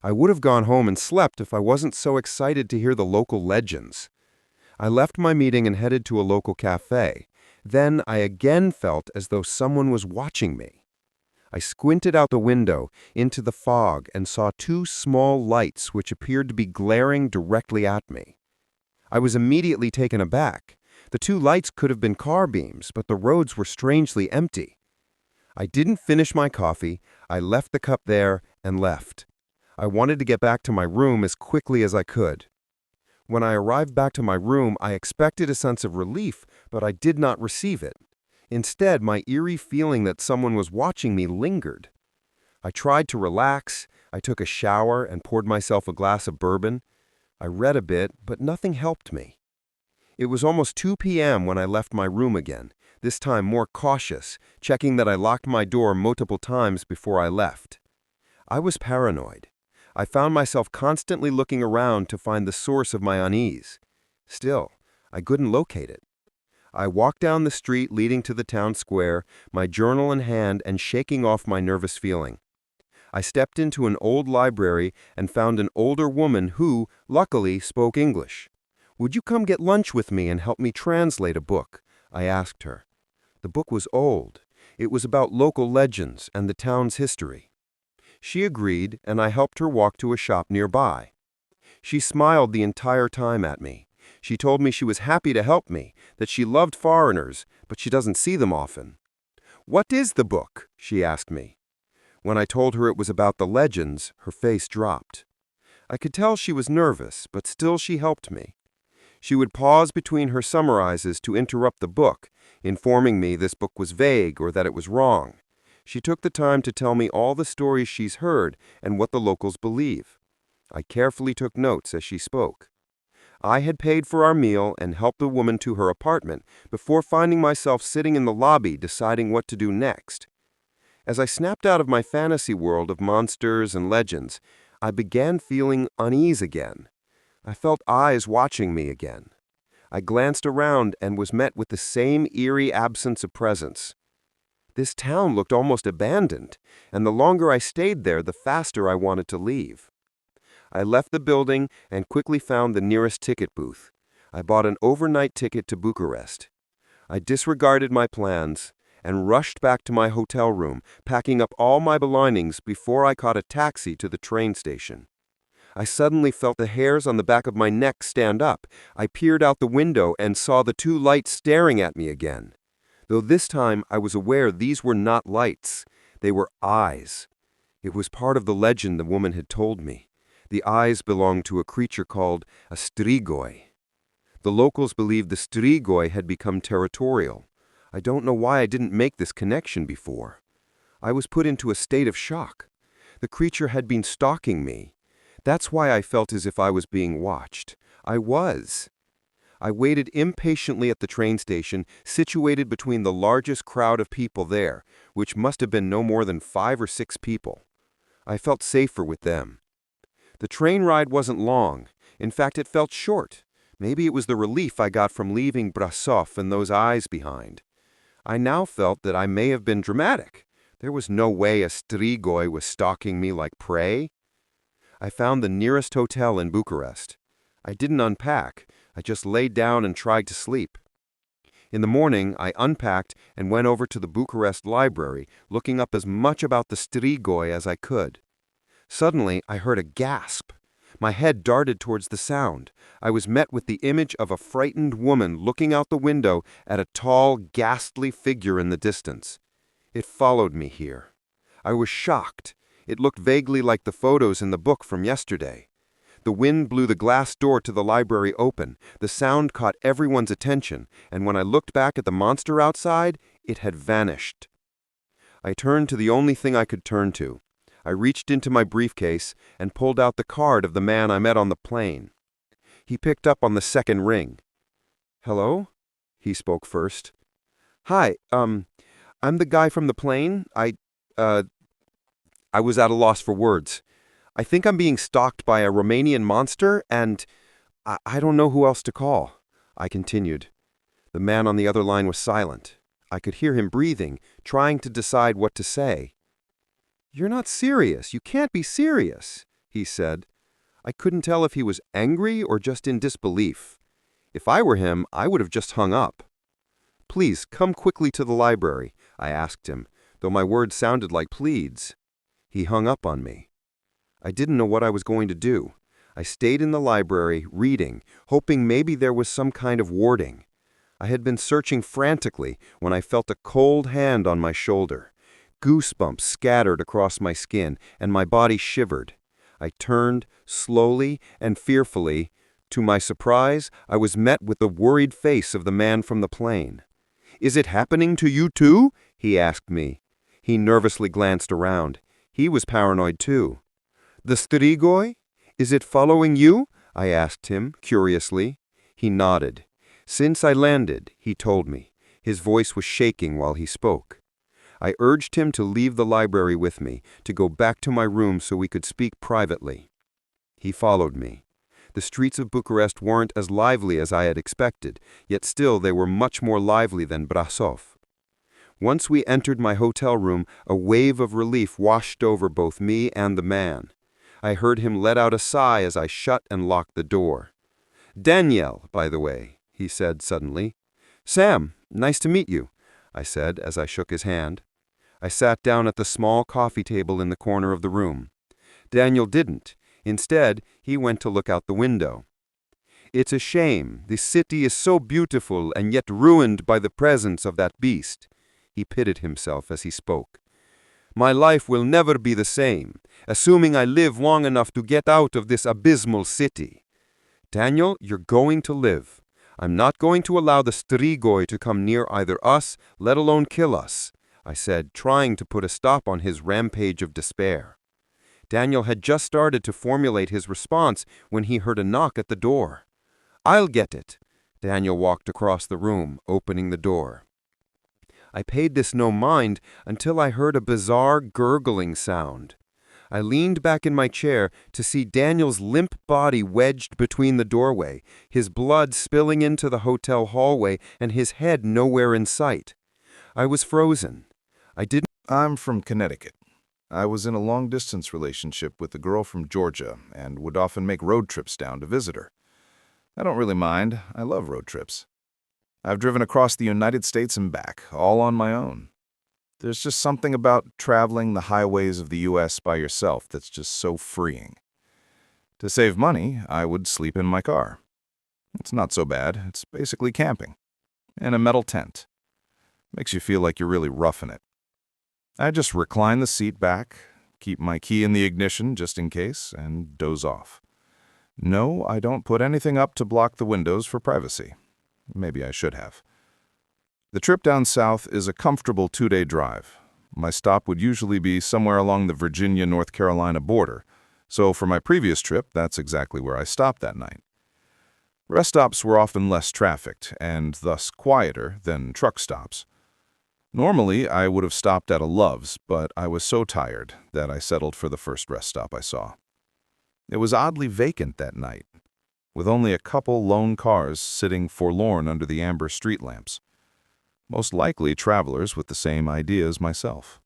I would have gone home and slept if I wasn't so excited to hear the local legends. I left my meeting and headed to a local cafe. Then I again felt as though someone was watching me. I squinted out the window into the fog and saw 2 small lights which appeared to be glaring directly at me. I was immediately taken aback. The 2 lights could have been car beams, but the roads were strangely empty. I didn't finish my coffee. I left the cup there and left. I wanted to get back to my room as quickly as I could. When I arrived back to my room, I expected a sense of relief, but I did not receive it. Instead, my eerie feeling that someone was watching me lingered. I tried to relax. I took a shower and poured myself a glass of bourbon. I read a bit, but nothing helped me. It was almost 2 p.m. when I left my room again, this time more cautious, checking that I locked my door multiple times before I left. I was paranoid. I found myself constantly looking around to find the source of my unease. Still, I couldn't locate it. I walked down the street leading to the town square, my journal in hand and shaking off my nervous feeling. I stepped into an old library and found an older woman who, luckily, spoke English. "Would you come get lunch with me and help me translate a book?" I asked her. The book was old. It was about local legends and the town's history. She agreed, and I helped her walk to a shop nearby. She smiled the entire time at me. She told me she was happy to help me, that she loved foreigners, but she doesn't see them often. "What is the book?" she asked me. When I told her it was about the legends, her face dropped. I could tell she was nervous, but still she helped me. She would pause between her summarizes to interrupt the book, informing me this book was vague or that it was wrong. She took the time to tell me all the stories she's heard and what the locals believe. I carefully took notes as she spoke. I had paid for our meal and helped the woman to her apartment before finding myself sitting in the lobby deciding what to do next. As I snapped out of my fantasy world of monsters and legends, I began feeling unease again. I felt eyes watching me again. I glanced around and was met with the same eerie absence of presence. This town looked almost abandoned, and the longer I stayed there, the faster I wanted to leave. I left the building and quickly found the nearest ticket booth. I bought an overnight ticket to Bucharest. I disregarded my plans and rushed back to my hotel room, packing up all my belongings before I caught a taxi to the train station. I suddenly felt the hairs on the back of my neck stand up. I peered out the window and saw the two lights staring at me again. Though this time I was aware these were not lights. They were eyes. It was part of the legend the woman had told me. The eyes belonged to a creature called a strigoi. The locals believed the strigoi had become territorial. I don't know why I didn't make this connection before. I was put into a state of shock. The creature had been stalking me. That's why I felt as if I was being watched. I was. I waited impatiently at the train station, situated between the largest crowd of people there, which must have been no more than 5 or 6 people. I felt safer with them. The train ride wasn't long. In fact, it felt short. Maybe it was the relief I got from leaving Brasov and those eyes behind. I now felt that I may have been dramatic. There was no way a strigoi was stalking me like prey. I found the nearest hotel in Bucharest. I didn't unpack. I just laid down and tried to sleep. In the morning, I unpacked and went over to the Bucharest library, looking up as much about the strigoi as I could. Suddenly, I heard a gasp. My head darted towards the sound. I was met with the image of a frightened woman looking out the window at a tall, ghastly figure in the distance. It followed me here. I was shocked. It looked vaguely like the photos in the book from yesterday. The wind blew the glass door to the library open. The sound caught everyone's attention, and when I looked back at the monster outside, it had vanished. I turned to the only thing I could turn to. I reached into my briefcase and pulled out the card of the man I met on the plane. He picked up on the second ring. "Hello?" he spoke first. "Hi, I'm the guy from the plane. I was at a loss for words. I think I'm being stalked by a Romanian monster, and I don't know who else to call," I continued. The man on the other line was silent. I could hear him breathing, trying to decide what to say. "You're not serious. You can't be serious," he said. I couldn't tell if he was angry or just in disbelief. If I were him, I would have just hung up. "Please, come quickly to the library," I asked him, though my words sounded like pleads. He hung up on me. I didn't know what I was going to do. I stayed in the library, reading, hoping maybe there was some kind of warding. I had been searching frantically when I felt a cold hand on my shoulder. Goosebumps scattered across my skin, and my body shivered. I turned, slowly and fearfully. To my surprise, I was met with the worried face of the man from the plane. "Is it happening to you too?" he asked me. He nervously glanced around. He was paranoid too. "The strigoi? Is it following you?" I asked him, curiously. He nodded. "Since I landed," he told me. His voice was shaking while he spoke. I urged him to leave the library with me, to go back to my room so we could speak privately. He followed me. The streets of Bucharest weren't as lively as I had expected, yet still they were much more lively than Brasov. Once we entered my hotel room, a wave of relief washed over both me and the man. I heard him let out a sigh as I shut and locked the door. "Daniel, by the way," he said suddenly. "Sam, nice to meet you," I said as I shook his hand. I sat down at the small coffee table in the corner of the room. Daniel didn't. Instead, he went to look out the window. "It's a shame. The city is so beautiful and yet ruined by the presence of that beast." He pitted himself as he spoke. "My life will never be the same, assuming I live long enough to get out of this abysmal city. Daniel, you're going to live. I'm not going to allow the strigoi to come near either us, let alone kill us," I said, trying to put a stop on his rampage of despair. Daniel had just started to formulate his response when he heard a knock at the door. "I'll get it." Daniel walked across the room, opening the door. I paid this no mind until I heard a bizarre gurgling sound. I leaned back in my chair to see Daniel's limp body wedged between the doorway, his blood spilling into the hotel hallway and his head nowhere in sight. I was frozen. I didn't. I'm from Connecticut. I was in a long-distance relationship with a girl from Georgia and would often make road trips down to visit her. I don't really mind. I love road trips. I've driven across the United States and back, all on my own. There's just something about traveling the highways of the U.S. by yourself that's just so freeing. To save money, I would sleep in my car. It's not so bad. It's basically camping. In a metal tent. Makes you feel like you're really roughing it. I just recline the seat back, keep my key in the ignition just in case, and doze off. No, I don't put anything up to block the windows for privacy. Maybe I should have. The trip down south is a comfortable 2-day drive. My stop would usually be somewhere along the Virginia-North Carolina border, so for my previous trip, that's exactly where I stopped that night. Rest stops were often less trafficked, and thus quieter than truck stops. Normally, I would have stopped at a Love's, but I was so tired that I settled for the first rest stop I saw. It was oddly vacant that night, with only a couple lone cars sitting forlorn under the amber street lamps. Most likely travelers with the same idea as myself.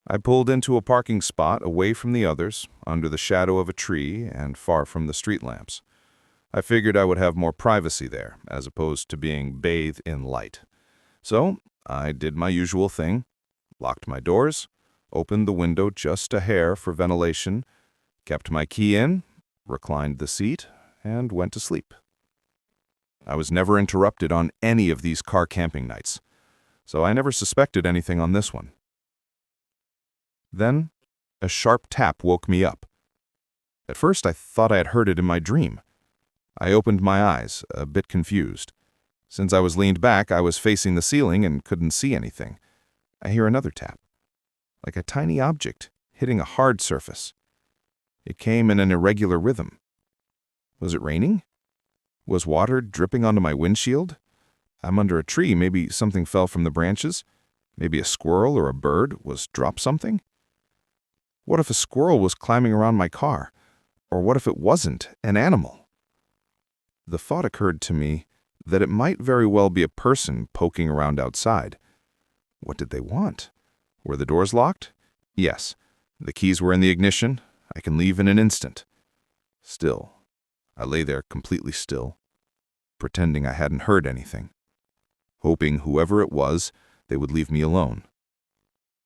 I pulled into a parking spot away from the others, under the shadow of a tree and far from the street lamps. I figured I would have more privacy there, as opposed to being bathed in light. So I did my usual thing, locked my doors, opened the window just a hair for ventilation, kept my key in, reclined the seat, and went to sleep. I was never interrupted on any of these car camping nights, so I never suspected anything on this one. Then, a sharp tap woke me up. At first, I thought I had heard it in my dream. I opened my eyes, a bit confused. Since I was leaned back, I was facing the ceiling and couldn't see anything. I hear another tap, like a tiny object hitting a hard surface. It came in an irregular rhythm. Was it raining? Was water dripping onto my windshield? I'm under a tree. Maybe something fell from the branches. Maybe a squirrel or a bird was dropped something. What if a squirrel was climbing around my car? Or what if it wasn't an animal? The thought occurred to me that it might very well be a person poking around outside. What did they want? Were the doors locked? Yes. The keys were in the ignition. I can leave in an instant. Still, I lay there completely still, pretending I hadn't heard anything, hoping whoever it was, they would leave me alone.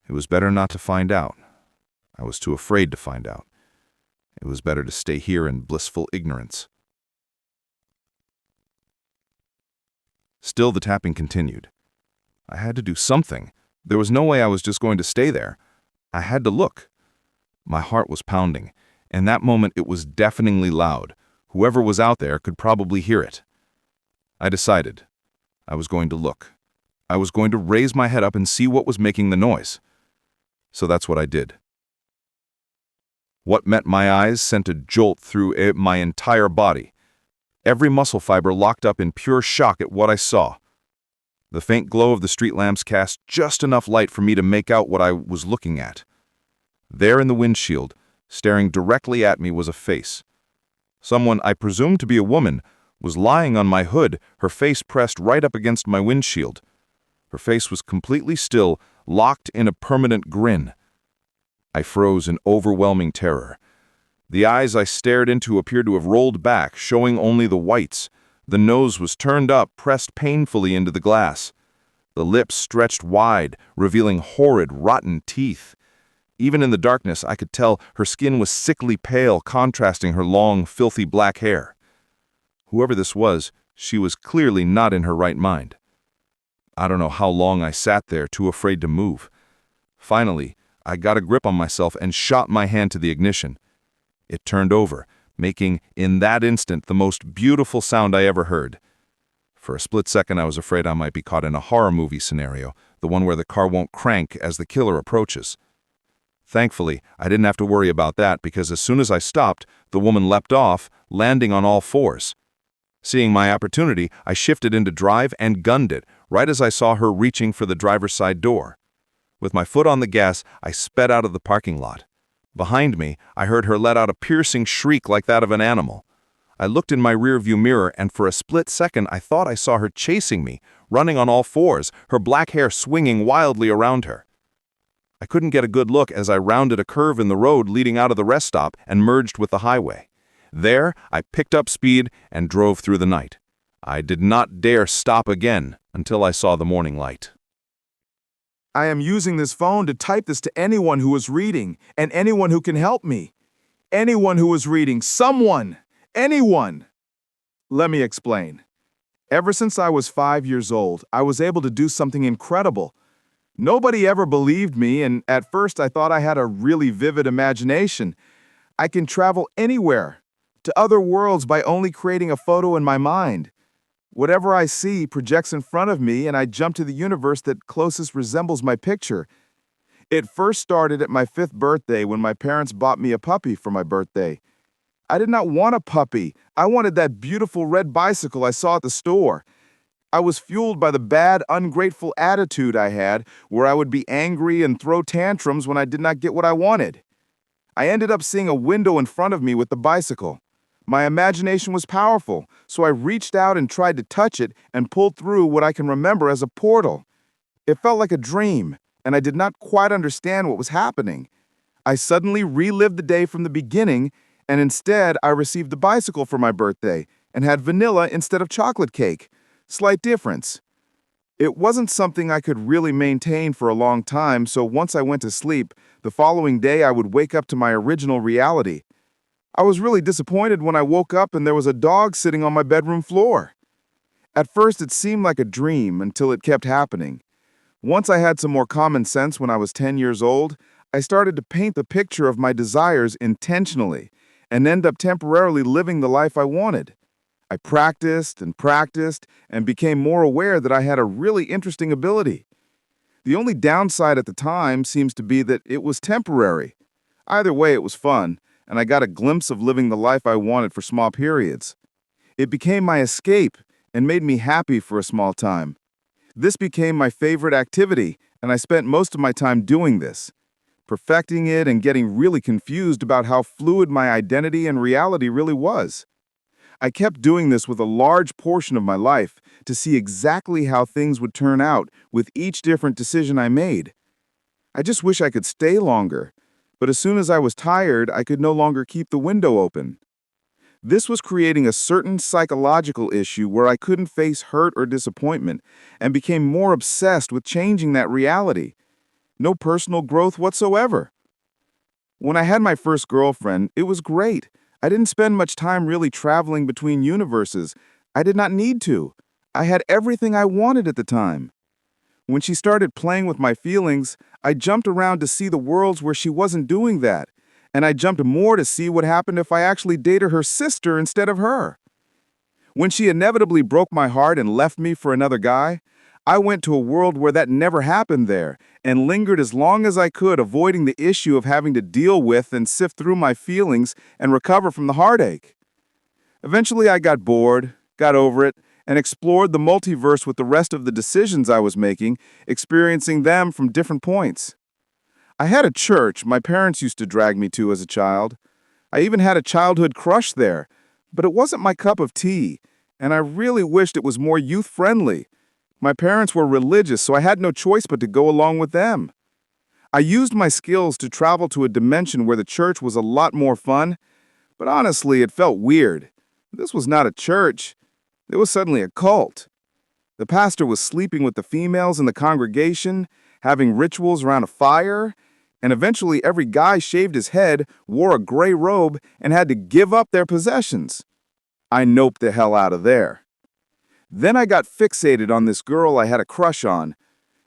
It was better not to find out. I was too afraid to find out. It was better to stay here in blissful ignorance. Still, the tapping continued. I had to do something. There was no way I was just going to stay there. I had to look. My heart was pounding. In that moment, it was deafeningly loud. Whoever was out there could probably hear it. I decided. I was going to look. I was going to raise my head up and see what was making the noise. So that's what I did. What met my eyes sent a jolt through my entire body. Every muscle fiber locked up in pure shock at what I saw. The faint glow of the street lamps cast just enough light for me to make out what I was looking at. There in the windshield, staring directly at me, was a face. Someone I presumed to be a woman was lying on my hood, her face pressed right up against my windshield. Her face was completely still, locked in a permanent grin. I froze in overwhelming terror. The eyes I stared into appeared to have rolled back, showing only the whites. The nose was turned up, pressed painfully into the glass. The lips stretched wide, revealing horrid, rotten teeth. Even in the darkness, I could tell her skin was sickly pale, contrasting her long, filthy black hair. Whoever this was, she was clearly not in her right mind. I don't know how long I sat there, too afraid to move. Finally, I got a grip on myself and shot my hand to the ignition. It turned over, making, in that instant, the most beautiful sound I ever heard. For a split second, I was afraid I might be caught in a horror movie scenario, the one where the car won't crank as the killer approaches. Thankfully, I didn't have to worry about that because as soon as I stopped, the woman leapt off, landing on all fours. Seeing my opportunity, I shifted into drive and gunned it, right as I saw her reaching for the driver's side door. With my foot on the gas, I sped out of the parking lot. Behind me, I heard her let out a piercing shriek like that of an animal. I looked in my rearview mirror, and for a split second, I thought I saw her chasing me, running on all fours, her black hair swinging wildly around her. I couldn't get a good look as I rounded a curve in the road leading out of the rest stop and merged with the highway. There, I picked up speed and drove through the night. I did not dare stop again until I saw the morning light. I am using this phone to type this to anyone who is reading and anyone who can help me. Anyone who is reading, someone, anyone. Let me explain. Ever since I was 5 years old, I was able to do something incredible. Nobody ever believed me, and at first I thought I had a really vivid imagination. I can travel anywhere, to other worlds by only creating a photo in my mind. Whatever I see projects in front of me, and I jump to the universe that closest resembles my picture. It first started at my 5th birthday when my parents bought me a puppy for my birthday. I did not want a puppy. I wanted that beautiful red bicycle I saw at the store. I was fueled by the bad, ungrateful attitude I had, where I would be angry and throw tantrums when I did not get what I wanted. I ended up seeing a window in front of me with the bicycle. My imagination was powerful, so I reached out and tried to touch it and pulled through what I can remember as a portal. It felt like a dream, and I did not quite understand what was happening. I suddenly relived the day from the beginning, and instead I received the bicycle for my birthday and had vanilla instead of chocolate cake. Slight difference. It wasn't something I could really maintain for a long time, so once I went to sleep, the following day I would wake up to my original reality. I was really disappointed when I woke up and there was a dog sitting on my bedroom floor. At first it seemed like a dream until it kept happening. Once I had some more common sense when I was 10 years old, I started to paint the picture of my desires intentionally and end up temporarily living the life I wanted. I practiced and became more aware that I had a really interesting ability. The only downside at the time seems to be that it was temporary. Either way, it was fun, and I got a glimpse of living the life I wanted for small periods. It became my escape and made me happy for a small time. This became my favorite activity, and I spent most of my time doing this, perfecting it and getting really confused about how fluid my identity and reality really was. I kept doing this with a large portion of my life to see exactly how things would turn out with each different decision I made. I just wish I could stay longer, but as soon as I was tired, I could no longer keep the window open. This was creating a certain psychological issue where I couldn't face hurt or disappointment and became more obsessed with changing that reality. No personal growth whatsoever. When I had my first girlfriend, it was great. I didn't spend much time really traveling between universes. I did not need to. I had everything I wanted at the time. When she started playing with my feelings, I jumped around to see the worlds where she wasn't doing that, and I jumped more to see what happened if I actually dated her sister instead of her. When she inevitably broke my heart and left me for another guy, I went to a world where that never happened there and lingered as long as I could, avoiding the issue of having to deal with and sift through my feelings and recover from the heartache. Eventually, I got bored, got over it, and explored the multiverse with the rest of the decisions I was making, experiencing them from different points. I had a church my parents used to drag me to as a child. I even had a childhood crush there, but it wasn't my cup of tea, and I really wished it was more youth-friendly. My parents were religious, so I had no choice but to go along with them. I used my skills to travel to a dimension where the church was a lot more fun, but honestly, it felt weird. This was not a church. It was suddenly a cult. The pastor was sleeping with the females in the congregation, having rituals around a fire, and eventually every guy shaved his head, wore a gray robe, and had to give up their possessions. I noped the hell out of there. Then I got fixated on this girl I had a crush on.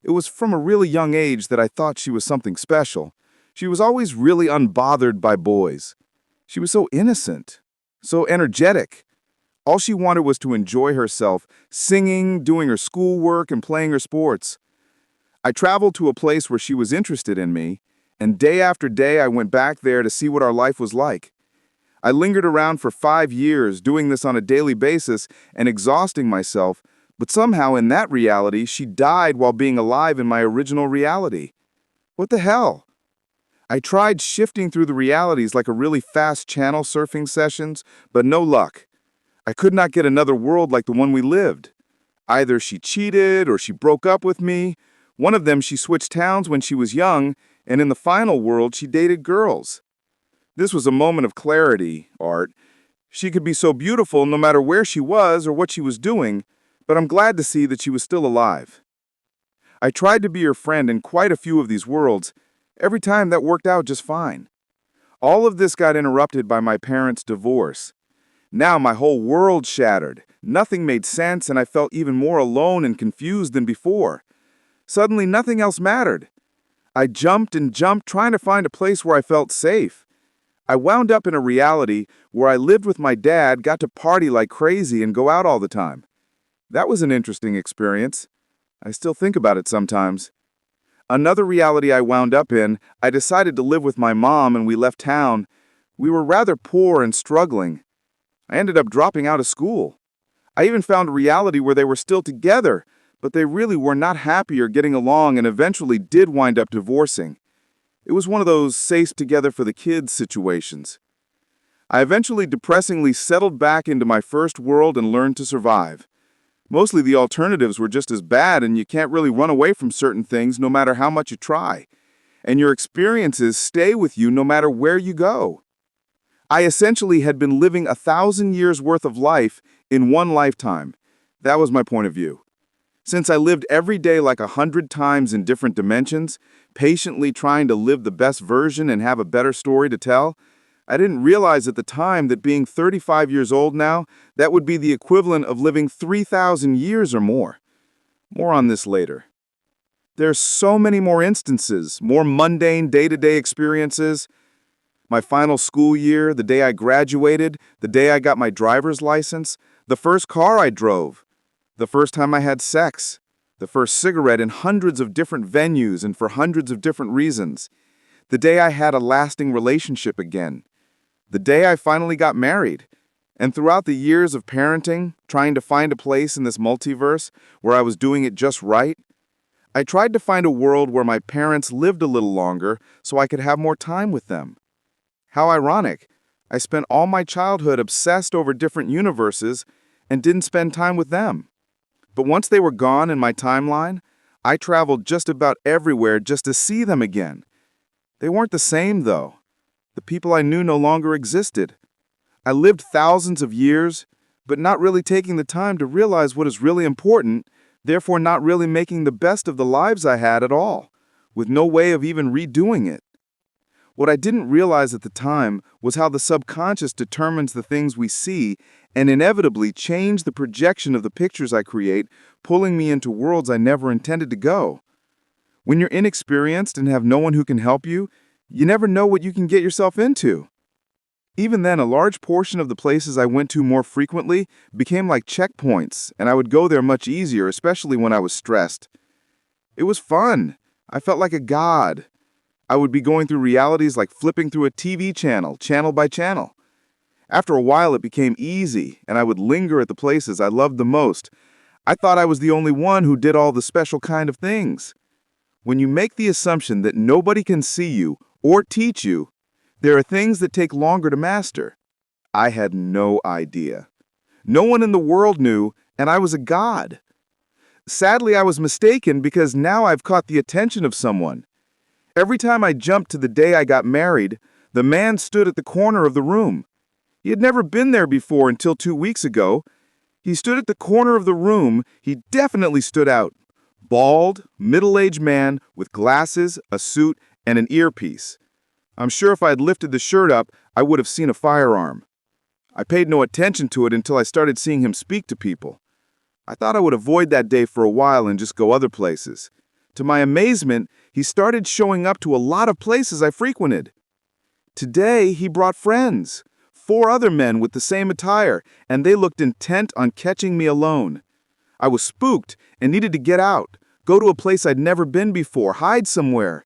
It was from a really young age that I thought she was something special. She was always really unbothered by boys. She was so innocent, so energetic. All she wanted was to enjoy herself, singing, doing her schoolwork, and playing her sports. I traveled to a place where she was interested in me, and day after day I went back there to see what our life was like. I lingered around for 5 years, doing this on a daily basis and exhausting myself, but somehow in that reality, she died while being alive in my original reality. What the hell? I tried shifting through the realities like a really fast channel surfing sessions, but no luck. I could not get another world like the one we lived. Either she cheated or she broke up with me. One of them, she switched towns when she was young, and in the final world, she dated girls. This was a moment of clarity, Art. She could be so beautiful no matter where she was or what she was doing, but I'm glad to see that she was still alive. I tried to be her friend in quite a few of these worlds. Every time that worked out just fine. All of this got interrupted by my parents' divorce. Now my whole world shattered. Nothing made sense, and I felt even more alone and confused than before. Suddenly, nothing else mattered. I jumped and jumped, trying to find a place where I felt safe. I wound up in a reality where I lived with my dad, got to party like crazy, and go out all the time. That was an interesting experience. I still think about it sometimes. Another reality I wound up in, I decided to live with my mom and we left town. We were rather poor and struggling. I ended up dropping out of school. I even found a reality where they were still together, but they really were not happy or getting along and eventually did wind up divorcing. It was one of those safe together for the kids situations. I eventually depressingly settled back into my first world and learned to survive. Mostly the alternatives were just as bad, and you can't really run away from certain things no matter how much you try. And your experiences stay with you no matter where you go. I essentially had been living 1,000 years worth of life in one lifetime. That was my point of view. Since I lived every day like 100 times in different dimensions, patiently trying to live the best version and have a better story to tell, I didn't realize at the time that being 35 years old now, that would be the equivalent of living 3,000 years or more. More on this later. There's so many more instances, more mundane day-to-day experiences. My final school year, the day I graduated, the day I got my driver's license, the first car I drove, the first time I had sex, the first cigarette in hundreds of different venues and for hundreds of different reasons, the day I had a lasting relationship again, the day I finally got married, and throughout the years of parenting, trying to find a place in this multiverse where I was doing it just right, I tried to find a world where my parents lived a little longer so I could have more time with them. How ironic. I spent all my childhood obsessed over different universes and didn't spend time with them. But once they were gone in my timeline, I traveled just about everywhere just to see them again. They weren't the same, though. The people I knew no longer existed. I lived thousands of years, but not really taking the time to realize what is really important, therefore not really making the best of the lives I had at all, with no way of even redoing it. What I didn't realize at the time was how the subconscious determines the things we see and inevitably change the projection of the pictures I create, pulling me into worlds I never intended to go. When you're inexperienced and have no one who can help you, you never know what you can get yourself into. Even then, a large portion of the places I went to more frequently became like checkpoints, and I would go there much easier, especially when I was stressed. It was fun. I felt like a god. I would be going through realities like flipping through a TV channel, channel by channel. After a while, it became easy, and I would linger at the places I loved the most. I thought I was the only one who did all the special kind of things. When you make the assumption that nobody can see you or teach you, there are things that take longer to master. I had no idea. No one in the world knew, and I was a god. Sadly, I was mistaken because now I've caught the attention of someone. Every time I jumped to the day I got married, the man stood at the corner of the room. He had never been there before until 2 weeks ago. He stood at the corner of the room. He definitely stood out. Bald, middle-aged man with glasses, a suit, and an earpiece. I'm sure if I had lifted the shirt up, I would have seen a firearm. I paid no attention to it until I started seeing him speak to people. I thought I would avoid that day for a while and just go other places. To my amazement, he started showing up to a lot of places I frequented. Today, he brought friends, 4 other men with the same attire, and they looked intent on catching me alone. I was spooked and needed to get out, go to a place I'd never been before, hide somewhere.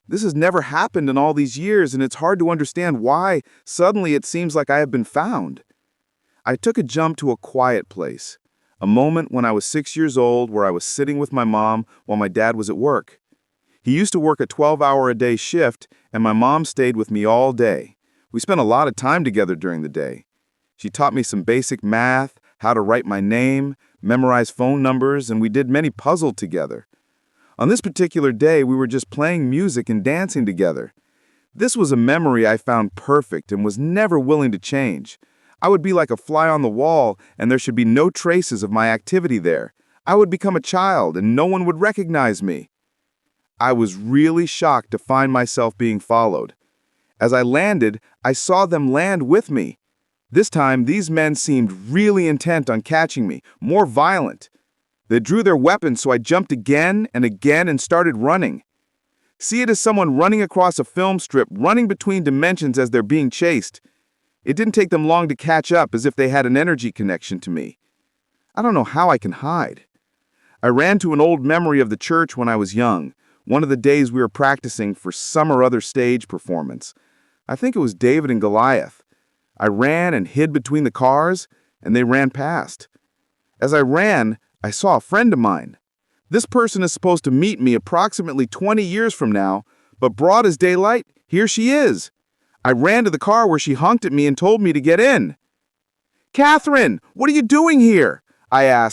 This has never happened in all these years, and it's hard to understand why suddenly it seems like I have been found. I took a jump to a quiet place. A moment when I was 6 years old where I was sitting with my mom while my dad was at work. He used to work a 12-hour-a-day shift, and my mom stayed with me all day. We spent a lot of time together during the day. She taught me some basic math, how to write my name, memorize phone numbers, and we did many puzzles together. On this particular day, we were just playing music and dancing together. This was a memory I found perfect and was never willing to change. I would be like a fly on the wall, and there should be no traces of my activity there. I would become a child, and no one would recognize me. I was really shocked to find myself being followed. As I landed, I saw them land with me. This time, these men seemed really intent on catching me, more violent. They drew their weapons, so I jumped again and again and started running. See it as someone running across a film strip, running between dimensions as they're being chased. It didn't take them long to catch up, as if they had an energy connection to me. I don't know how I can hide. I ran to an old memory of the church when I was young, one of the days we were practicing for some or other stage performance. I think it was David and Goliath. I ran and hid between the cars, and they ran past. As I ran, I saw a friend of mine. This person is supposed to meet me approximately 20 years from now, but broad as daylight, here she is. I ran to the car where she honked at me and told me to get in. "Catherine, what are you doing here?" I asked,